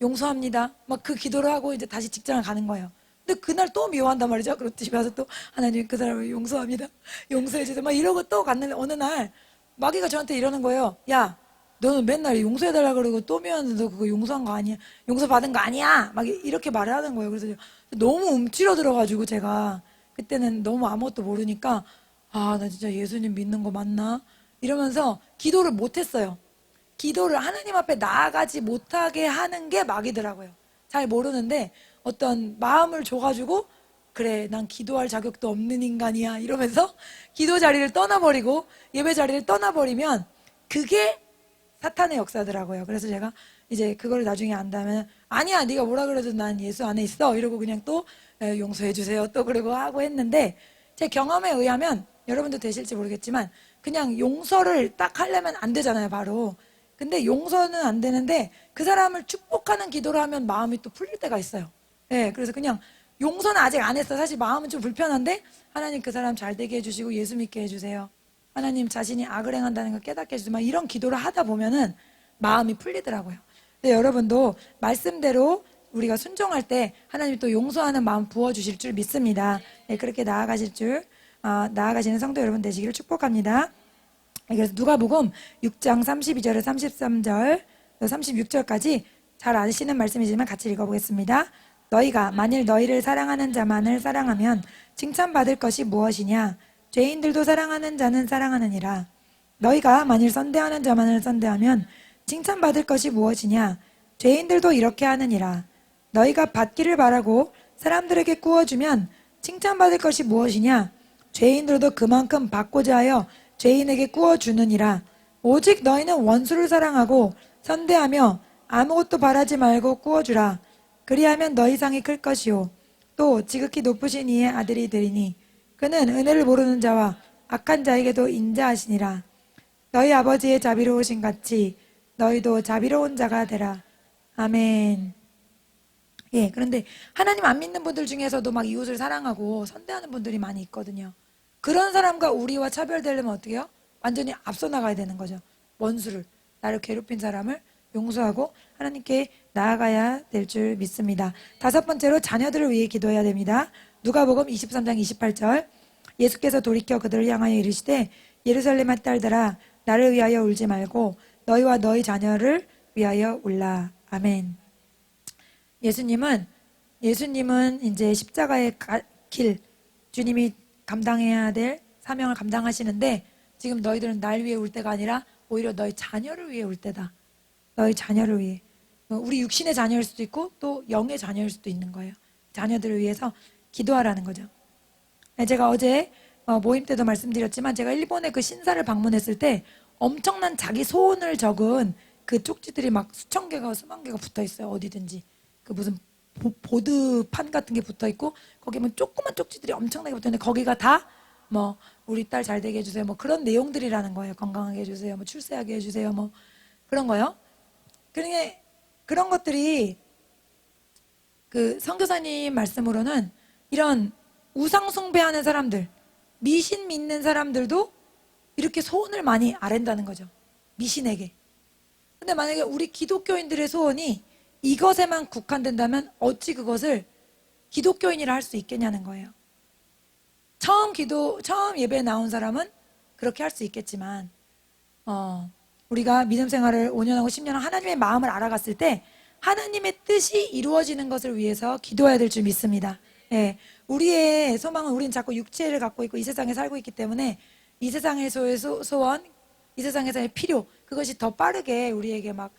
용서합니다. 막 그 기도를 하고 이제 다시 직장을 가는 거예요. 근데 그날 또 미워한단 말이죠. 그리고 집에 와서 또 하나님 그 사람을 용서합니다. 용서해 주세요. 막 이러고 또 갔는데 어느 날 마귀가 저한테 이러는 거예요. 야, 너는 맨날 용서해달라 그러고 또 미워하는데 너 그거 용서한 거 아니야? 용서받은 거 아니야? 막 이렇게 말을 하는 거예요. 그래서 너무 움츠러들어가지고 제가 그때는 너무 아무것도 모르니까 나 진짜 예수님 믿는 거 맞나? 이러면서 기도를 못했어요. 기도를 하나님 앞에 나아가지 못하게 하는 게 마귀더라고요. 잘 모르는데 어떤 마음을 줘가지고 그래 난 기도할 자격도 없는 인간이야 이러면서 기도 자리를 떠나버리고 예배 자리를 떠나버리면 그게 사탄의 역사더라고요. 그래서 제가 이제 그걸 나중에 안다면 아니야 네가 뭐라 그래도 난 예수 안에 있어 이러고 그냥 또 용서해 주세요 또 그러고 하고 했는데 제 경험에 의하면 여러분도 되실지 모르겠지만 그냥 용서를 딱 하려면 안 되잖아요 바로. 근데 용서는 안 되는데 그 사람을 축복하는 기도를 하면 마음이 또 풀릴 때가 있어요. 예, 그래서 그냥 용서는 아직 안 했어. 사실 마음은 좀 불편한데 하나님 그 사람 잘 되게 해주시고 예수 믿게 해주세요. 하나님 자신이 악을 행한다는 걸 깨닫게 해주세요. 막 이런 기도를 하다 보면은 마음이 풀리더라고요. 근데 여러분도 말씀대로 우리가 순종할 때 하나님이 또 용서하는 마음 부어주실 줄 믿습니다. 네, 그렇게 나아가시는 성도 여러분 되시기를 축복합니다. 그래서 누가복음 6장 32절에 33절, 36절까지 잘 아시는 말씀이지만 같이 읽어보겠습니다. 너희가 만일 너희를 사랑하는 자만을 사랑하면 칭찬받을 것이 무엇이냐? 죄인들도 사랑하는 자는 사랑하느니라. 너희가 만일 선대하는 자만을 선대하면 칭찬받을 것이 무엇이냐? 죄인들도 이렇게 하느니라. 너희가 받기를 바라고 사람들에게 구워주면 칭찬받을 것이 무엇이냐? 죄인들도 그만큼 받고자 하여 죄인에게 구워주느니라. 오직 너희는 원수를 사랑하고 선대하며 아무것도 바라지 말고 구워주라. 그리하면 너희 상이 클 것이요 또 지극히 높으신 이의 아들이 되리니 그는 은혜를 모르는 자와 악한 자에게도 인자하시니라. 너희 아버지의 자비로우신 같이 너희도 자비로운 자가 되라. 아멘. 예, 그런데 하나님 안 믿는 분들 중에서도 막 이웃을 사랑하고 선대하는 분들이 많이 있거든요. 그런 사람과 우리와 차별되려면 어떻게 해요? 완전히 앞서 나가야 되는 거죠. 원수를, 나를 괴롭힌 사람을 용서하고 하나님께 나아가야 될 줄 믿습니다. 다섯 번째로 자녀들을 위해 기도해야 됩니다. 누가복음 23장 28절 예수께서 돌이켜 그들을 향하여 이르시되 예루살렘의 딸들아 나를 위하여 울지 말고 너희와 너희 자녀를 위하여 울라. 아멘. 예수님은 이제 십자가의 길 주님이 감당해야 될 사명을 감당하시는데 지금 너희들은 날 위해 울 때가 아니라 오히려 너희 자녀를 위해 울 때다. 너희 자녀를 위해. 우리 육신의 자녀일 수도 있고 또 영의 자녀일 수도 있는 거예요. 자녀들을 위해서 기도하라는 거죠. 제가 어제 모임 때도 말씀드렸지만 제가 일본의 그 신사를 방문했을 때 엄청난 자기 소원을 적은 그 쪽지들이 막 수천 개가 수만 개가 붙어 있어요. 어디든지. 그 무슨 보드판 같은 게 붙어 있고 거기 뭐 조그만 쪽지들이 엄청나게 붙어 있는데 거기가 다 뭐 우리 딸 잘 되게 해주세요. 뭐 그런 내용들이라는 거예요. 건강하게 해주세요. 뭐 출세하게 해주세요. 뭐 그런 거요. 그러니까 그런 것들이 그 선교사님 말씀으로는 이런 우상 숭배하는 사람들, 미신 믿는 사람들도 이렇게 소원을 많이 아랜다는 거죠. 미신에게. 근데 만약에 우리 기독교인들의 소원이 이것에만 국한된다면 어찌 그것을 기독교인이라 할 수 있겠냐는 거예요. 처음 예배에 나온 사람은 그렇게 할 수 있겠지만, 우리가 믿음 생활을 5년하고 10년 하나님의 마음을 알아갔을 때 하나님의 뜻이 이루어지는 것을 위해서 기도해야 될 줄 믿습니다. 예, 우리의 소망은 우리는 자꾸 육체를 갖고 있고 이 세상에 살고 있기 때문에 이 세상에서의 소원, 이 세상에서의 필요 그것이 더 빠르게 우리에게 막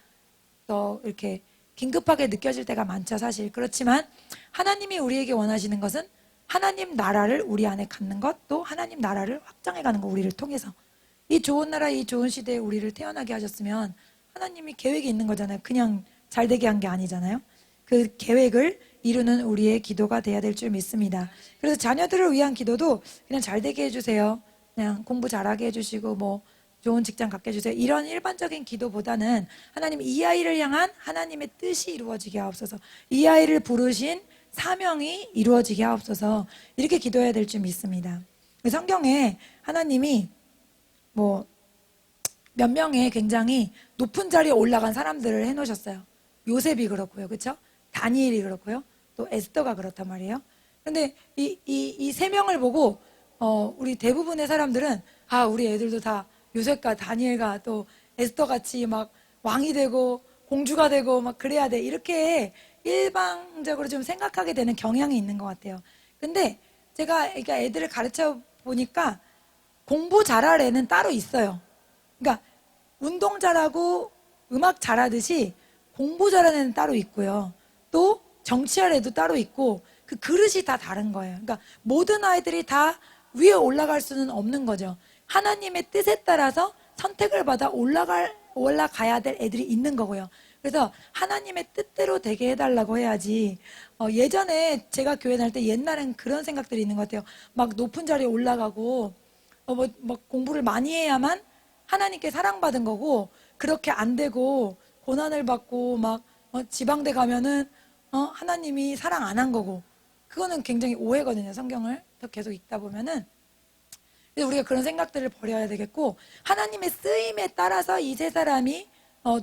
더 이렇게 긴급하게 느껴질 때가 많죠 사실. 그렇지만 하나님이 우리에게 원하시는 것은 하나님 나라를 우리 안에 갖는 것, 또 하나님 나라를 확장해가는 것, 우리를 통해서. 이 좋은 나라, 이 좋은 시대에 우리를 태어나게 하셨으면 하나님이 계획이 있는 거잖아요. 그냥 잘 되게 한 게 아니잖아요. 그 계획을 이루는 우리의 기도가 돼야 될 줄 믿습니다. 그래서 자녀들을 위한 기도도 그냥 잘 되게 해주세요. 그냥 공부 잘하게 해주시고 뭐 좋은 직장 갖게 해주세요. 이런 일반적인 기도보다는 하나님 이 아이를 향한 하나님의 뜻이 이루어지게 하옵소서. 이 아이를 부르신 사명이 이루어지게 하옵소서. 이렇게 기도해야 될 줄 믿습니다. 성경에 하나님이 뭐 몇 명의 굉장히 높은 자리에 올라간 사람들을 해놓으셨어요. 요셉이 그렇고요, 그렇죠? 다니엘이 그렇고요, 또 에스더가 그렇단 말이에요. 근데 이 세 명을 보고 우리 대부분의 사람들은 우리 애들도 다 요셉과 다니엘과 또 에스더 같이 막 왕이 되고 공주가 되고 막 그래야 돼 이렇게 일방적으로 좀 생각하게 되는 경향이 있는 것 같아요. 근데 제가 그러니까 애들을 가르쳐 보니까 공부 잘할 애는 따로 있어요. 그러니까 운동 잘하고 음악 잘하듯이 공부 잘하는 애는 따로 있고요. 또 정치할 애도 따로 있고 그 그릇이 다 다른 거예요. 그러니까 모든 아이들이 다 위에 올라갈 수는 없는 거죠. 하나님의 뜻에 따라서 선택을 받아 올라가야 될 애들이 있는 거고요. 그래서 하나님의 뜻대로 되게 해달라고 해야지. 예전에 제가 교회 다닐 때 옛날엔 그런 생각들이 있는 것 같아요. 막 높은 자리에 올라가고 뭐 공부를 많이 해야만 하나님께 사랑받은 거고, 그렇게 안 되고 고난을 받고 막 지방대 가면은 하나님이 사랑 안 한 거고. 그거는 굉장히 오해거든요. 성경을 계속 읽다 보면은. 그래서 우리가 그런 생각들을 버려야 되겠고, 하나님의 쓰임에 따라서 이 세 사람이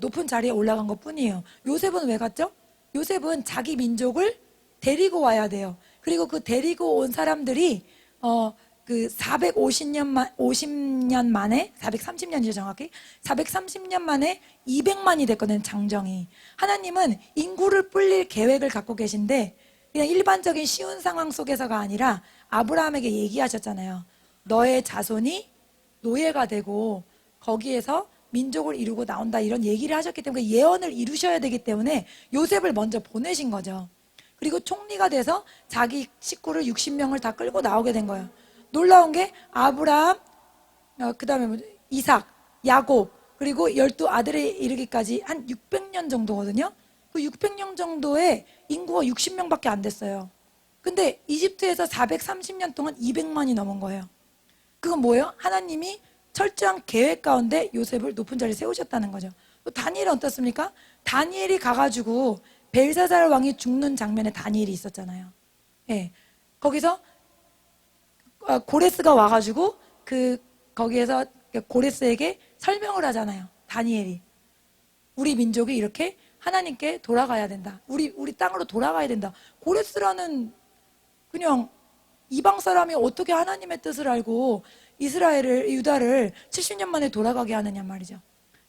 높은 자리에 올라간 것 뿐이에요. 요셉은 왜 갔죠? 요셉은 자기 민족을 데리고 와야 돼요. 그리고 그 데리고 온 사람들이 그 50년 만에, 430년이죠 정확히, 430년 만에 200만이 됐거든요. 장정이. 하나님은 인구를 불릴 계획을 갖고 계신데 그냥 일반적인 쉬운 상황 속에서가 아니라 아브라함에게 얘기하셨잖아요. 너의 자손이 노예가 되고 거기에서 민족을 이루고 나온다, 이런 얘기를 하셨기 때문에 예언을 이루셔야 되기 때문에 요셉을 먼저 보내신 거죠. 그리고 총리가 돼서 자기 식구를 60명을 다 끌고 나오게 된 거예요. 놀라운 게 아브라함, 그 다음에 이삭, 야곱, 그리고 12아들에 이르기까지 한 600년 정도거든요. 그 600년 정도의 인구가 60명밖에 안 됐어요. 근데 이집트에서 430년 동안 200만이 넘은 거예요. 그건 뭐예요? 하나님이 철저한 계획 가운데 요셉을 높은 자리에 세우셨다는 거죠. 또 다니엘은 어떻습니까? 다니엘이 가가지고 벨사살 왕이 죽는 장면에 다니엘이 있었잖아요. 예. 거기서 고레스가 와가지고 거기에서 고레스에게 설명을 하잖아요. 다니엘이. 우리 민족이 이렇게 하나님께 돌아가야 된다. 우리 땅으로 돌아가야 된다. 고레스라는 그냥 이방 사람이 어떻게 하나님의 뜻을 알고 유다를 70년 만에 돌아가게 하느냐 말이죠.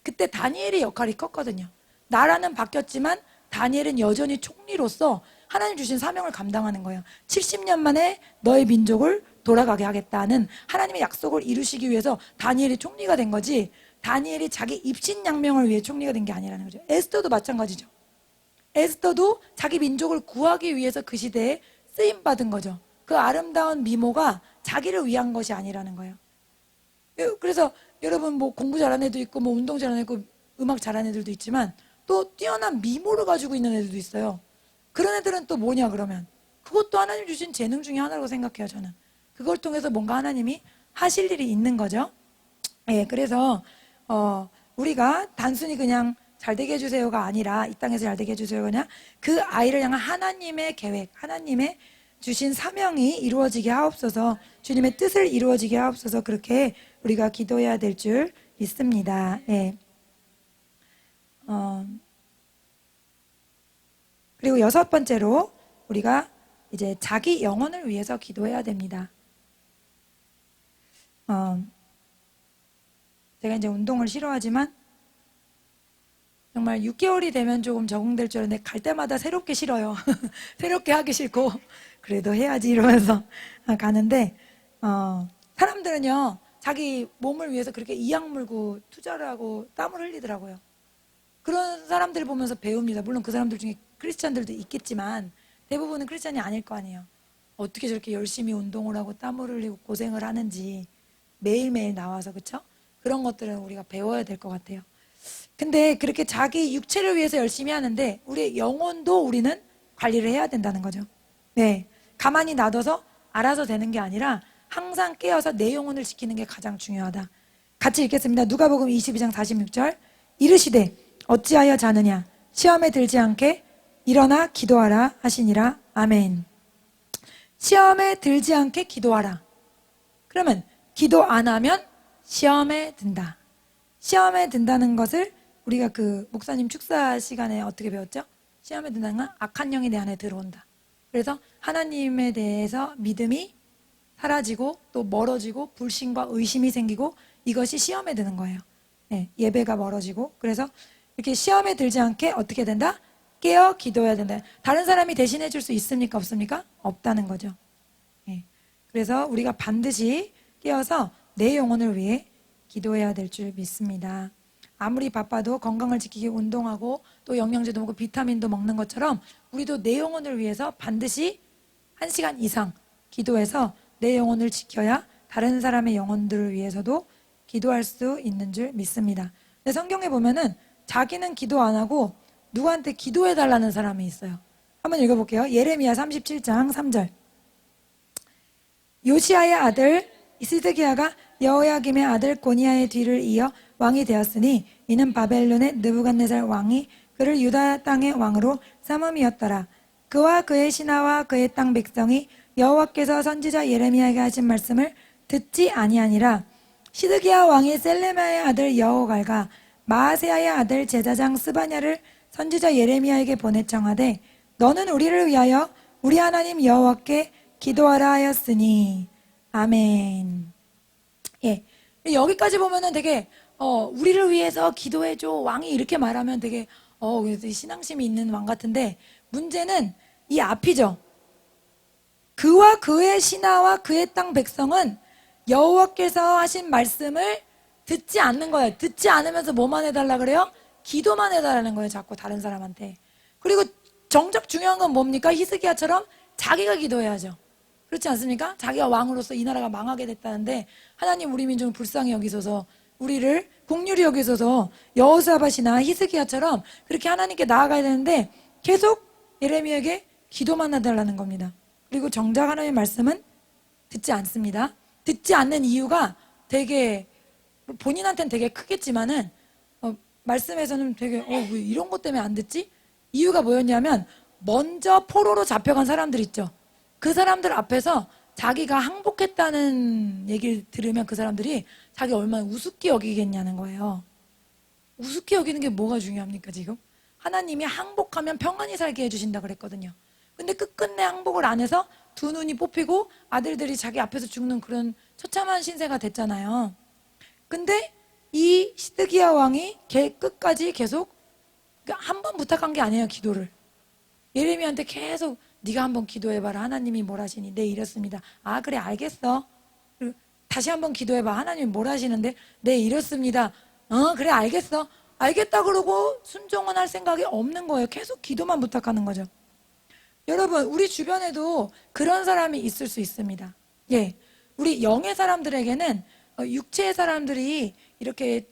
그때 다니엘의 역할이 컸거든요. 나라는 바뀌었지만 다니엘은 여전히 총리로서 하나님 주신 사명을 감당하는 거예요. 70년 만에 너의 민족을 돌아가게 하겠다는 하나님의 약속을 이루시기 위해서 다니엘이 총리가 된 거지, 다니엘이 자기 입신양명을 위해 총리가 된 게 아니라는 거죠. 에스더도 마찬가지죠. 에스더도 자기 민족을 구하기 위해서 그 시대에 쓰임받은 거죠. 그 아름다운 미모가 자기를 위한 것이 아니라는 거예요. 그래서 여러분 뭐 공부 잘하는 애도 있고 뭐 운동 잘하는 애도 있고 음악 잘하는 애들도 있지만 또 뛰어난 미모를 가지고 있는 애들도 있어요. 그런 애들은 또 뭐냐 그러면 그것도 하나님 주신 재능 중에 하나라고 생각해요. 저는 그걸 통해서 뭔가 하나님이 하실 일이 있는 거죠. 예, 그래서 우리가 단순히 그냥 잘되게 해주세요가 아니라, 이 땅에서 잘되게 해주세요가 아니라 그 아이를 향한 하나님의 계획, 하나님의 주신 사명이 이루어지게 하옵소서, 주님의 뜻을 이루어지게 하옵소서, 그렇게 우리가 기도해야 될 줄 믿습니다. 예. 그리고 6번째로 우리가 이제 자기 영혼을 위해서 기도해야 됩니다. 제가 이제 운동을 싫어하지만 정말 6개월이 되면 조금 적응될 줄 알았는데 갈 때마다 새롭게 싫어요. 새롭게 하기 싫고 그래도 해야지 이러면서 가는데 사람들은요 자기 몸을 위해서 그렇게 이악 물고 투자를 하고 땀을 흘리더라고요. 그런 사람들 보면서 배웁니다. 물론 그 사람들 중에 크리스찬들도 있겠지만 대부분은 크리스찬이 아닐 거 아니에요. 어떻게 저렇게 열심히 운동을 하고 땀을 흘리고 고생을 하는지 매일매일 나와서, 그렇죠? 그런 것들은 우리가 배워야 될 것 같아요. 근데 그렇게 자기 육체를 위해서 열심히 하는데 우리의 영혼도 우리는 관리를 해야 된다는 거죠. 네, 가만히 놔둬서 알아서 되는 게 아니라 항상 깨어서 내 영혼을 지키는 게 가장 중요하다. 같이 읽겠습니다. 누가복음 22장 46절. 이르시되 어찌하여 자느냐, 시험에 들지 않게 일어나 기도하라 하시니라. 아멘. 시험에 들지 않게 기도하라. 그러면 기도 안 하면 시험에 든다. 시험에 든다는 것을 우리가 그 목사님 축사 시간에 어떻게 배웠죠? 시험에 든다는 건 악한 영이 내 안에 들어온다. 그래서 하나님에 대해서 믿음이 사라지고 또 멀어지고 불신과 의심이 생기고 이것이 시험에 드는 거예요. 네, 예배가 멀어지고. 그래서 이렇게 시험에 들지 않게 어떻게 된다? 깨어 기도해야 된다. 다른 사람이 대신해 줄 수 있습니까? 없습니까? 없다는 거죠. 네, 그래서 우리가 반드시 깨어서 내 영혼을 위해 기도해야 될 줄 믿습니다. 아무리 바빠도 건강을 지키기 운동하고 또 영양제도 먹고 비타민도 먹는 것처럼 우리도 내 영혼을 위해서 반드시 1시간 이상 기도해서 내 영혼을 지켜야 다른 사람의 영혼들을 위해서도 기도할 수 있는 줄 믿습니다. 근데 성경에 보면은 자기는 기도 안 하고 누구한테 기도해 달라는 사람이 있어요. 한번 읽어볼게요. 예레미야 37장 3절. 요시아의 아들 시드기야가 여호야김의 아들 고니야의 뒤를 이어 왕이 되었으니 이는 바벨론의 느부갓네살 왕이 그를 유다 땅의 왕으로 삼음이었더라. 그와 그의 신하와 그의 땅 백성이 여호와께서 선지자 예레미야에게 하신 말씀을 듣지 아니하니라. 시드기야 왕이 셀레마의 아들 여호갈과 마아세야의 아들 제사장 스바냐를 선지자 예레미야에게 보내 청하되 너는 우리를 위하여 우리 하나님 여호와께 기도하라 하였으니. 아멘. 예, 여기까지 보면은 되게 우리를 위해서 기도해줘 왕이 이렇게 말하면 되게 신앙심이 있는 왕 같은데, 문제는 이 앞이죠. 그와 그의 신하와 그의 땅 백성은 여호와께서 하신 말씀을 듣지 않는 거예요. 듣지 않으면서 뭐만 해달라 그래요? 기도만 해달라는 거예요. 자꾸 다른 사람한테. 그리고 정작 중요한 건 뭡니까? 히스기야처럼 자기가 기도해야죠. 그렇지 않습니까? 자기가 왕으로서 이 나라가 망하게 됐다는데 하나님 우리 민족을 불쌍히 여기소서, 우리를 긍휼히 여기소서, 여호사밧이나 히스기야처럼 그렇게 하나님께 나아가야 되는데 계속 예레미야에게 기도만 해달라는 겁니다. 그리고 정작 하나님의 말씀은 듣지 않습니다. 듣지 않는 이유가 되게 본인한테는 되게 크겠지만은 말씀에서는 되게 왜 이런 것 때문에 안 듣지? 이유가 뭐였냐면 먼저 포로로 잡혀간 사람들 있죠. 그 사람들 앞에서 자기가 항복했다는 얘기를 들으면 그 사람들이 자기 얼마나 우습게 여기겠냐는 거예요. 우습게 여기는 게 뭐가 중요합니까 지금? 하나님이 항복하면 평안히 살게 해주신다 그랬거든요. 근데 끝끝내 항복을 안 해서 두 눈이 뽑히고 아들들이 자기 앞에서 죽는 그런 처참한 신세가 됐잖아요. 근데 이 시드기야 왕이 끝까지 계속 한 번 부탁한 게 아니에요. 기도를 예레미야한테 계속 네가 한번 기도해봐라. 하나님이 뭘 하시니? 네 이렇습니다. 아 그래 알겠어. 다시 한번 기도해봐. 하나님이 뭘 하시는데? 네 이렇습니다. 그래 알겠어. 알겠다 그러고 순종은 할 생각이 없는 거예요. 계속 기도만 부탁하는 거죠. 여러분 우리 주변에도 그런 사람이 있을 수 있습니다. 예, 우리 영의 사람들에게는 육체의 사람들이 이렇게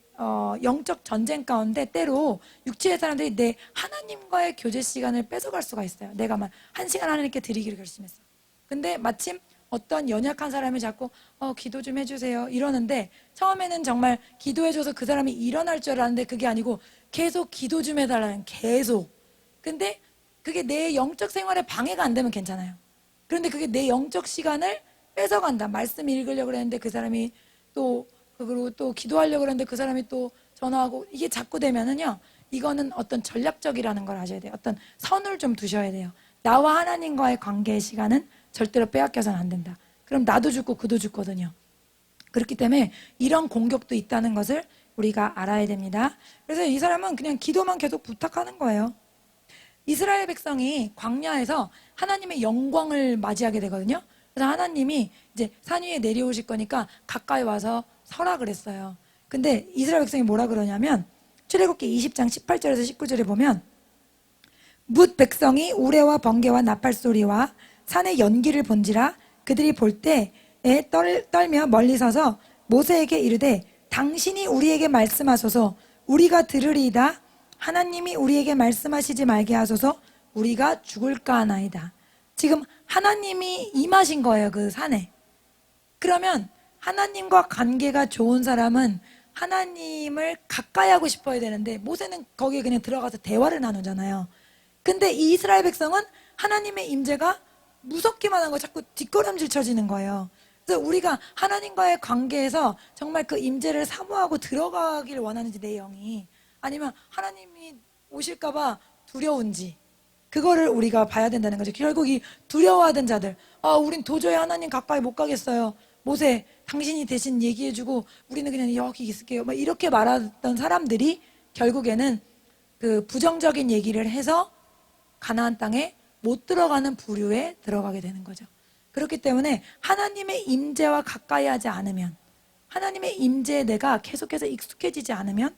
영적 전쟁 가운데 때로 육체의 사람들이 내 하나님과의 교제 시간을 뺏어갈 수가 있어요. 내가 막 1시간 하나님께 드리기로 결심했어. 근데 마침 어떤 연약한 사람이 자꾸 기도 좀 해주세요 이러는데, 처음에는 정말 기도해줘서 그 사람이 일어날 줄 알았는데 그게 아니고 계속 기도 좀 해달라는, 계속. 근데 그게 내 영적 생활에 방해가 안 되면 괜찮아요. 그런데 그게 내 영적 시간을 뺏어간다. 말씀 읽으려고 그랬는데 그 사람이 그리고 또 기도하려고 그랬는데 그 사람이 또 전화하고, 이게 자꾸 되면은요, 이거는 어떤 전략적이라는 걸 아셔야 돼요. 어떤 선을 좀 두셔야 돼요. 나와 하나님과의 관계의 시간은 절대로 빼앗겨서는 안 된다. 그럼 나도 죽고 그도 죽거든요. 그렇기 때문에 이런 공격도 있다는 것을 우리가 알아야 됩니다. 그래서 이 사람은 그냥 기도만 계속 부탁하는 거예요. 이스라엘 백성이 광야에서 하나님의 영광을 맞이하게 되거든요. 그래서 하나님이 이제 산 위에 내려오실 거니까 가까이 와서 서라 그랬어요. 근데 이스라엘 백성이 뭐라 그러냐면 출애굽기 20장 18절에서 19절에 보면 뭇 백성이 우레와 번개와 나팔 소리와 산의 연기를 본지라 그들이 볼 때에 떨며 멀리 서서 모세에게 이르되 당신이 우리에게 말씀하소서 우리가 들으리이다. 하나님이 우리에게 말씀하시지 말게 하소서 우리가 죽을까 하나이다. 지금 하나님이 임하신 거예요, 그 산에. 그러면 하나님과 관계가 좋은 사람은 하나님을 가까이 하고 싶어야 되는데 모세는 거기에 그냥 들어가서 대화를 나누잖아요. 근데 이 이스라엘 백성은 하나님의 임재가 무섭기만 한 거 자꾸 뒷걸음질 쳐지는 거예요. 그래서 우리가 하나님과의 관계에서 정말 그 임재를 사모하고 들어가기를 원하는지, 내 영이, 아니면 하나님이 오실까봐 두려운지, 그거를 우리가 봐야 된다는 거죠. 결국 이 두려워하던 자들, 우린 도저히 하나님 가까이 못 가겠어요. 모세, 당신이 대신 얘기해주고 우리는 그냥 여기 있을게요. 막 이렇게 말하던 사람들이 결국에는 그 부정적인 얘기를 해서 가나안 땅에 못 들어가는 부류에 들어가게 되는 거죠. 그렇기 때문에 하나님의 임재와 가까이 하지 않으면, 하나님의 임재에 내가 계속해서 익숙해지지 않으면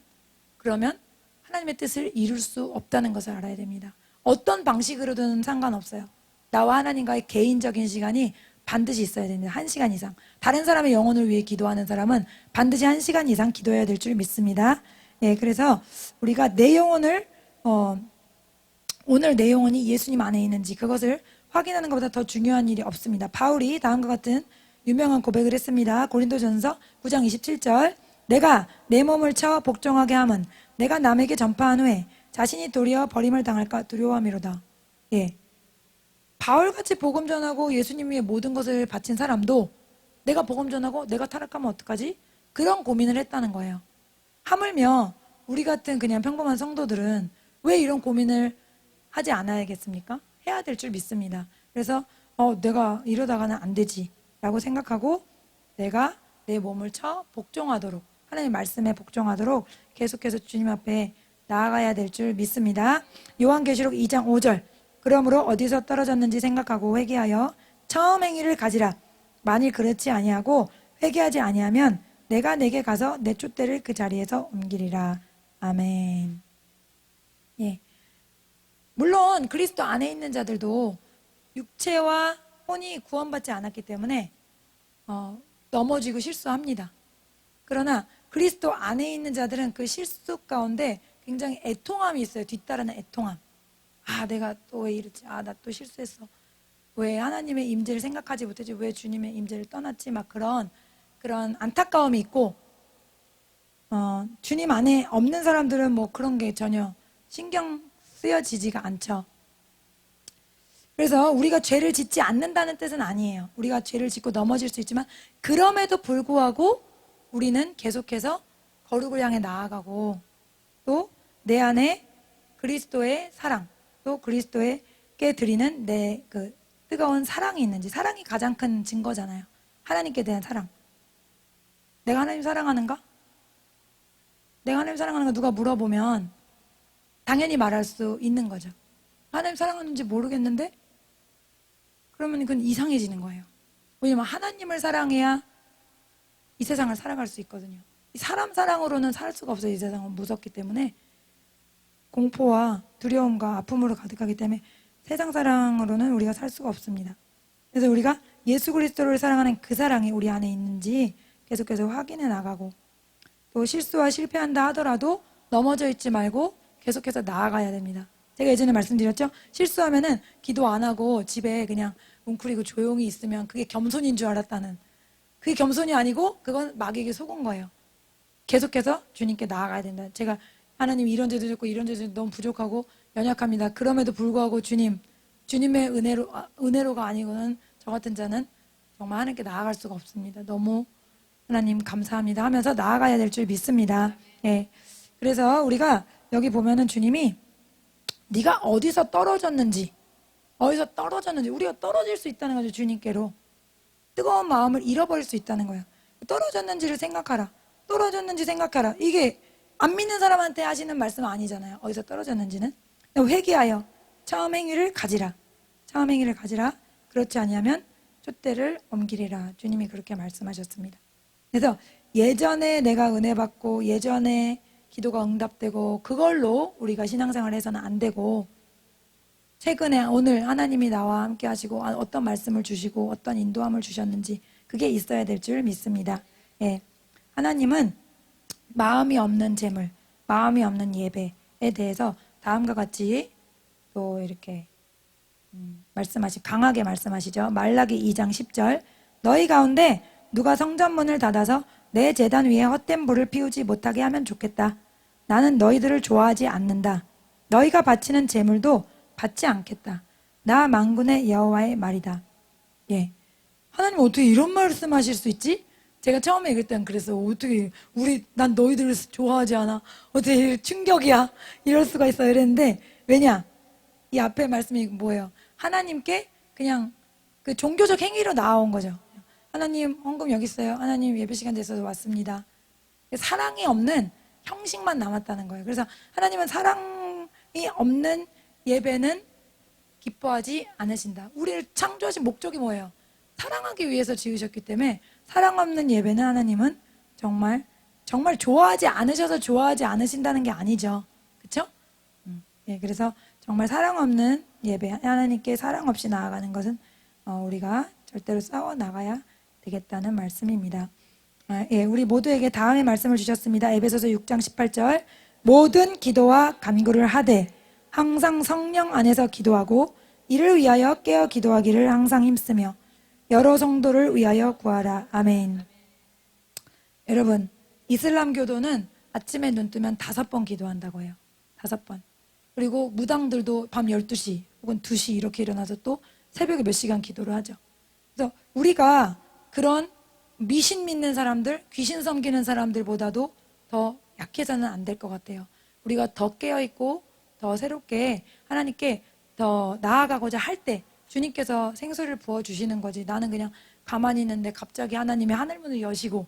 그러면 하나님의 뜻을 이룰 수 없다는 것을 알아야 됩니다. 어떤 방식으로든 상관없어요. 나와 하나님과의 개인적인 시간이 반드시 있어야 됩니다. 1시간 이상. 다른 사람의 영혼을 위해 기도하는 사람은 반드시 1시간 이상 기도해야 될 줄 믿습니다. 예, 그래서 우리가 내 영혼을 오늘 내 영혼이 예수님 안에 있는지 그것을 확인하는 것보다 더 중요한 일이 없습니다. 바울이 다음과 같은 유명한 고백을 했습니다. 고린도전서 9장 27절 내가 내 몸을 쳐 복종하게 함은 내가 남에게 전파한 후에 자신이 도리어 버림을 당할까 두려워함이로다. 예, 바울같이 복음 전하고 예수님 위해 모든 것을 바친 사람도 내가 복음 전하고 내가 타락하면 어떡하지? 그런 고민을 했다는 거예요. 하물며 우리 같은 그냥 평범한 성도들은 왜 이런 고민을 하지 않아야겠습니까? 해야 될 줄 믿습니다. 그래서 내가 이러다가는 안 되지 라고 생각하고 내가 내 몸을 쳐 복종하도록 하나님 말씀에 복종하도록 계속해서 주님 앞에 나아가야 될 줄 믿습니다. 요한계시록 2장 5절 그러므로 어디서 떨어졌는지 생각하고 회개하여 처음 행위를 가지라. 만일 그렇지 아니하고 회개하지 아니하면 내가 내게 가서 내 촛대를 그 자리에서 옮기리라. 아멘. 예. 물론 그리스도 안에 있는 자들도 육체와 혼이 구원받지 않았기 때문에 넘어지고 실수합니다. 그러나 그리스도 안에 있는 자들은 그 실수 가운데 굉장히 애통함이 있어요. 뒤따르는 애통함. 아, 내가 또 왜 이러지? 아, 나 또 실수했어. 왜 하나님의 임재를 생각하지 못했지? 왜 주님의 임재를 떠났지? 막 그런 안타까움이 있고 주님 안에 없는 사람들은 뭐 그런 게 전혀 신경 쓰여지지가 않죠. 그래서 우리가 죄를 짓지 않는다는 뜻은 아니에요. 우리가 죄를 짓고 넘어질 수 있지만 그럼에도 불구하고 우리는 계속해서 거룩을 향해 나아가고 또 내 안에 그리스도의 사랑 또 그리스도에게 드리는 내 그 뜨거운 사랑이 있는지 사랑이 가장 큰 증거잖아요. 하나님께 대한 사랑. 내가 하나님 사랑하는가? 내가 하나님 사랑하는가 누가 물어보면 당연히 말할 수 있는 거죠. 하나님 사랑하는지 모르겠는데? 그러면 그건 이상해지는 거예요. 왜냐면 하나님을 사랑해야 이 세상을 살아갈 수 있거든요. 사람 사랑으로는 살 수가 없어요. 이 세상은 무섭기 때문에 공포와 두려움과 아픔으로 가득하기 때문에 세상 사랑으로는 우리가 살 수가 없습니다. 그래서 우리가 예수 그리스도를 사랑하는 그 사랑이 우리 안에 있는지 계속해서 확인해 나가고 또 실수와 실패한다 하더라도 넘어져 있지 말고 계속해서 나아가야 됩니다. 제가 예전에 말씀드렸죠? 실수하면은 기도 안 하고 집에 그냥 웅크리고 조용히 있으면 그게 겸손인 줄 알았다는 그게 겸손이 아니고 그건 마귀에게 속은 거예요. 계속해서 주님께 나아가야 된다. 제가 하나님 이런 죄도 짓고 이런 죄도 너무 부족하고 연약합니다. 그럼에도 불구하고 주님의 은혜로가 아니고는 저 같은 자는 정말 하나님께 나아갈 수가 없습니다. 너무 하나님 감사합니다 하면서 나아가야 될 줄 믿습니다. 예. 그래서 우리가 여기 보면은 주님이 네가 어디서 떨어졌는지 우리가 떨어질 수 있다는 거죠. 주님께로 뜨거운 마음을 잃어버릴 수 있다는 거예요. 떨어졌는지를 생각하라. 이게 안 믿는 사람한테 하시는 말씀 아니잖아요. 어디서 떨어졌는지는. 회개하여 처음 행위를 가지라. 그렇지 아니하면 촛대를 옮기리라. 주님이 그렇게 말씀하셨습니다. 그래서 예전에 내가 은혜 받고 예전에 기도가 응답되고 그걸로 우리가 신앙생활을 해서는 안 되고 최근에 오늘 하나님이 나와 함께 하시고 어떤 말씀을 주시고 어떤 인도함을 주셨는지 그게 있어야 될 줄 믿습니다. 예. 하나님은 마음이 없는 제물, 마음이 없는 예배에 대해서 다음과 같이 또 이렇게 강하게 말씀하시죠. 말라기 2장 10절 너희 가운데 누가 성전문을 닫아서 내 제단 위에 헛된 불을 피우지 못하게 하면 좋겠다. 나는 너희들을 좋아하지 않는다. 너희가 바치는 제물도 받지 않겠다. 나 만군의 여호와의 말이다. 예, 하나님 어떻게 이런 말씀하실 수 있지? 제가 처음에 읽을 때는 그랬어요. 어떻게 난 너희들을 좋아하지 않아. 어떻게 충격이야. 이럴 수가 있어 이랬는데 왜냐? 이 앞에 말씀이 뭐예요? 하나님께 그냥 그 종교적 행위로 나온 거죠. 하나님 헌금 여기 있어요. 하나님 예배 시간 돼서 왔습니다. 사랑이 없는 형식만 남았다는 거예요. 그래서 하나님은 사랑이 없는 예배는 기뻐하지 않으신다. 우리를 창조하신 목적이 뭐예요? 사랑하기 위해서 지으셨기 때문에 사랑 없는 예배는 하나님은 정말 정말 좋아하지 않으셔서 좋아하지 않으신다는 게 아니죠. 그렇죠? 예, 그래서 정말 사랑 없는 예배, 하나님께 사랑 없이 나아가는 것은 우리가 절대로 싸워 나가야 되겠다는 말씀입니다. 예, 우리 모두에게 다음의 말씀을 주셨습니다. 에베소서 6장 18절. 모든 기도와 간구를 하되 항상 성령 안에서 기도하고 이를 위하여 깨어 기도하기를 항상 힘쓰며 여러 성도를 위하여 구하라. 아멘. 여러분, 이슬람교도는 아침에 눈 뜨면 5번 기도한다고 해요. 5번. 그리고 무당들도 밤 12시 혹은 2시 이렇게 일어나서 또 새벽에 몇 시간 기도를 하죠. 그래서 우리가 그런 미신 믿는 사람들, 귀신 섬기는 사람들보다도 더 약해서는 안 될 것 같아요. 우리가 더 깨어있고 더 새롭게 하나님께 더 나아가고자 할 때 주님께서 생수를 부어주시는 거지. 나는 그냥 가만히 있는데 갑자기 하나님의 하늘문을 여시고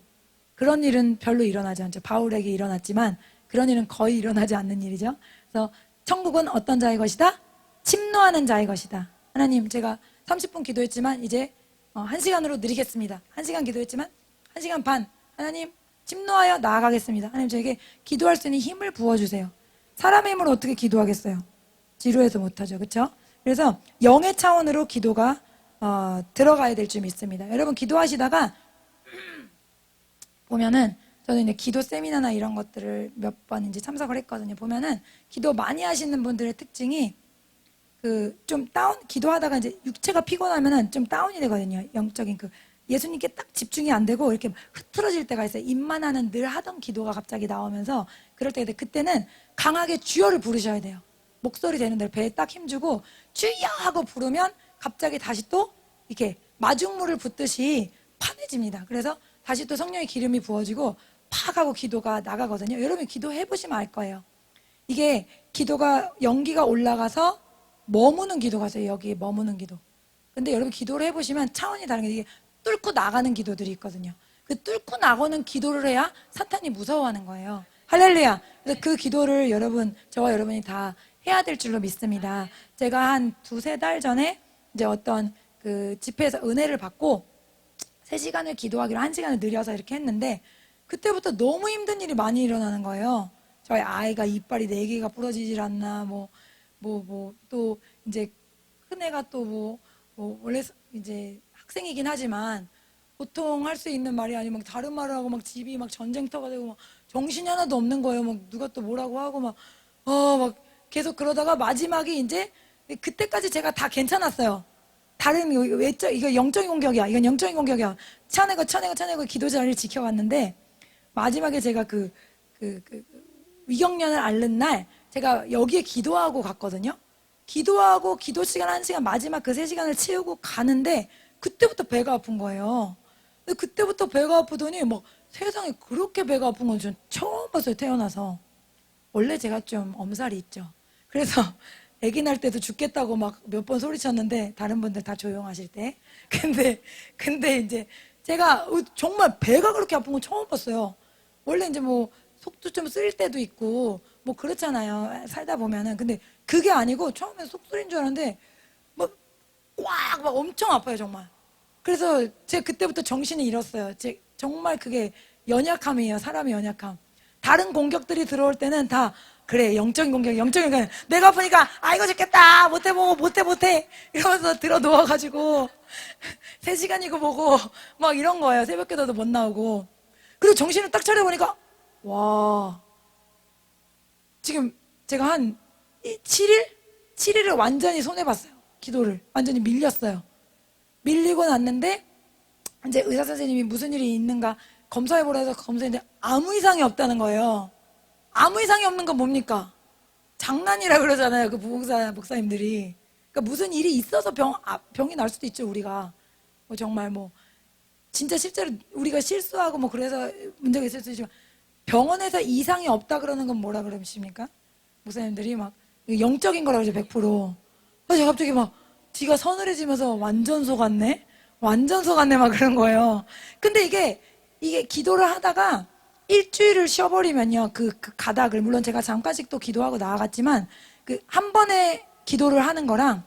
그런 일은 별로 일어나지 않죠. 바울에게 일어났지만 그런 일은 거의 일어나지 않는 일이죠. 그래서 천국은 어떤 자의 것이다? 침노하는 자의 것이다. 하나님, 제가 30분 기도했지만 이제 1시간으로 늘리겠습니다. 1시간 기도했지만 1시간 반. 하나님, 침노하여 나아가겠습니다. 하나님, 저에게 기도할 수 있는 힘을 부어주세요. 사람의 힘으로 어떻게 기도하겠어요? 지루해서 못하죠. 그렇죠? 그래서 영의 차원으로 기도가 들어가야 될 줄 믿습니다. 여러분, 기도하시다가 보면은 저는 이제 기도 세미나나 이런 것들을 몇 번 이제 참석을 했거든요. 보면은 기도 많이 하시는 분들의 특징이 좀 기도하다가 이제 육체가 피곤하면은 좀 다운이 되거든요. 영적인 예수님께 딱 집중이 안 되고 이렇게 흐트러질 때가 있어요. 입만 하는 늘 하던 기도가 갑자기 나오면서 그럴 때인데 그때는 강하게 주여를 부르셔야 돼요. 목소리 되는 대로 배에 딱 힘주고 주여 하고 부르면 갑자기 다시 또 이렇게 마중물을 붓듯이 환해집니다. 그래서 다시 또 성령의 기름이 부어지고 팍 하고 기도가 나가거든요. 여러분 기도해 보시면 알 거예요. 이게 기도가 연기가 올라가서 머무는 기도가 있어요. 여기 머무는 기도. 근데 여러분 기도를 해보시면 차원이 다른 게 이게 뚫고 나가는 기도들이 있거든요. 그 뚫고 나가는 기도를 해야 사탄이 무서워하는 거예요. 할렐루야. 그래서 그 기도를 저와 여러분이 다 해야 될 줄로 믿습니다. 제가 한 2-3달 전에 이제 어떤 집회에서 은혜를 받고 3시간을 기도하기로 1시간을 늘려서 이렇게 했는데 그때부터 너무 힘든 일이 많이 일어나는 거예요. 저희 아이가 이빨이 4개가 부러지질 않나, 또 이제 큰애가 또 원래 이제 학생이긴 하지만 보통 할 수 있는 말이 아니고 막 다른 말을 하고 막 집이 막 전쟁터가 되고 막 정신이 하나도 없는 거예요. 막 누가 또 뭐라고 하고 막 계속 그러다가 마지막에 이제 그때까지 제가 다 괜찮았어요. 다른 외적 이거 영적인 공격이야. 이건 영적인 공격이야. 쳐내고 기도 자리를 지켜왔는데 마지막에 제가 위경련을 앓는 날 제가 여기에 기도하고 갔거든요. 기도하고 기도 시간 1시간 마지막 그 3시간을 채우고 가는데 그때부터 배가 아픈 거예요. 그때부터 배가 아프더니 막 세상에 그렇게 배가 아픈 건 전 처음 봤어요. 태어나서. 원래 제가 좀 엄살이 있죠. 그래서 아기 날 때도 죽겠다고 막 몇 번 소리쳤는데 다른 분들 다 조용하실 때. 근데 이제 제가 정말 배가 그렇게 아픈 건 처음 봤어요. 원래 이제 속도 좀 쓰릴 때도 있고 그렇잖아요. 살다 보면은. 근데 그게 아니고 처음에 속 쓰린 줄 알았는데 막 엄청 아파요 정말. 그래서 제가 그때부터 정신을 잃었어요. 정말 그게 연약함이에요. 사람의 연약함. 다른 공격들이 들어올 때는 다 그래 영적인 공격. 내가 아프니까 아이고 죽겠다 못해 이러면서 들어 누워가지고 3시간이고 뭐고 막 이런 거예요. 새벽기도도 못 나오고. 그리고 정신을 딱 차려보니까 와 지금 제가 한 7일을 완전히 손해봤어요. 기도를 완전히 밀렸어요. 밀리고 났는데 이제 의사 선생님이 무슨 일이 있는가 검사해보라 해서 검사했는데 아무 이상이 없다는 거예요. 아무 이상이 없는 건 뭡니까? 장난이라 그러잖아요. 그 목사님들이. 그러니까 무슨 일이 있어서 병이 날 수도 있죠. 우리가 정말 진짜 실제로 우리가 실수하고 그래서 문제가 있을 수 있지만 병원에서 이상이 없다 그러는 건 뭐라 그러십니까? 목사님들이 막 영적인 거라고 그러죠. 100%. 그래서 제가 갑자기 뒤가 서늘해지면서 완전 속았네 막 그런 거예요. 근데 이게 기도를 하다가 일주일을 쉬어버리면요 그 가닥을 물론 제가 잠깐씩 또 기도하고 나아갔지만 한 번에 기도를 하는 거랑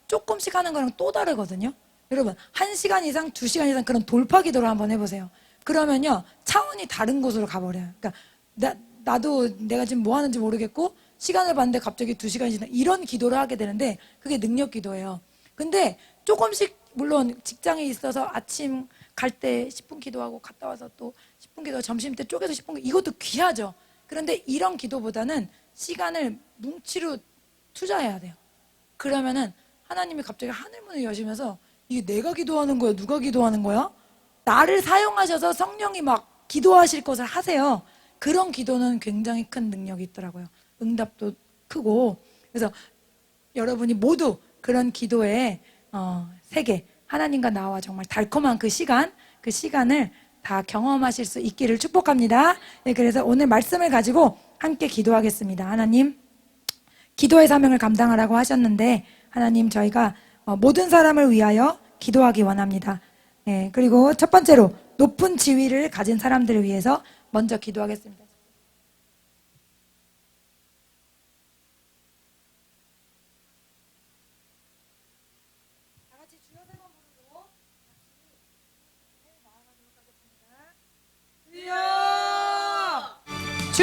조금씩 하는 거랑 또 다르거든요. 여러분 1시간 이상 2시간 이상 그런 돌파 기도를 한번 해보세요. 그러면요 차원이 다른 곳으로 가버려요. 그러니까 나도 내가 지금 뭐 하는지 모르겠고 시간을 봤는데 갑자기 2시간이 지나 이런 기도를 하게 되는데 그게 능력 기도예요. 근데 조금씩 물론 직장에 있어서 아침 갈 때 10분 기도하고 갔다 와서 또 10분 기도, 점심 때 쪼개서 10분 기도, 이것도 귀하죠. 그런데 이런 기도보다는 시간을 뭉치로 투자해야 돼요. 그러면은 하나님이 갑자기 하늘문을 여시면서 이게 내가 기도하는 거야? 누가 기도하는 거야? 나를 사용하셔서 성령이 막 기도하실 것을 하세요. 그런 기도는 굉장히 큰 능력이 있더라고요. 응답도 크고. 그래서 여러분이 모두 그런 기도의 세계, 하나님과 나와 정말 달콤한 그 시간을 다 경험하실 수 있기를 축복합니다. 네, 그래서 오늘 말씀을 가지고 함께 기도하겠습니다. 하나님, 기도의 사명을 감당하라고 하셨는데 하나님 저희가 모든 사람을 위하여 기도하기 원합니다. 네, 그리고 첫 번째로 높은 지위를 가진 사람들을 위해서 먼저 기도하겠습니다.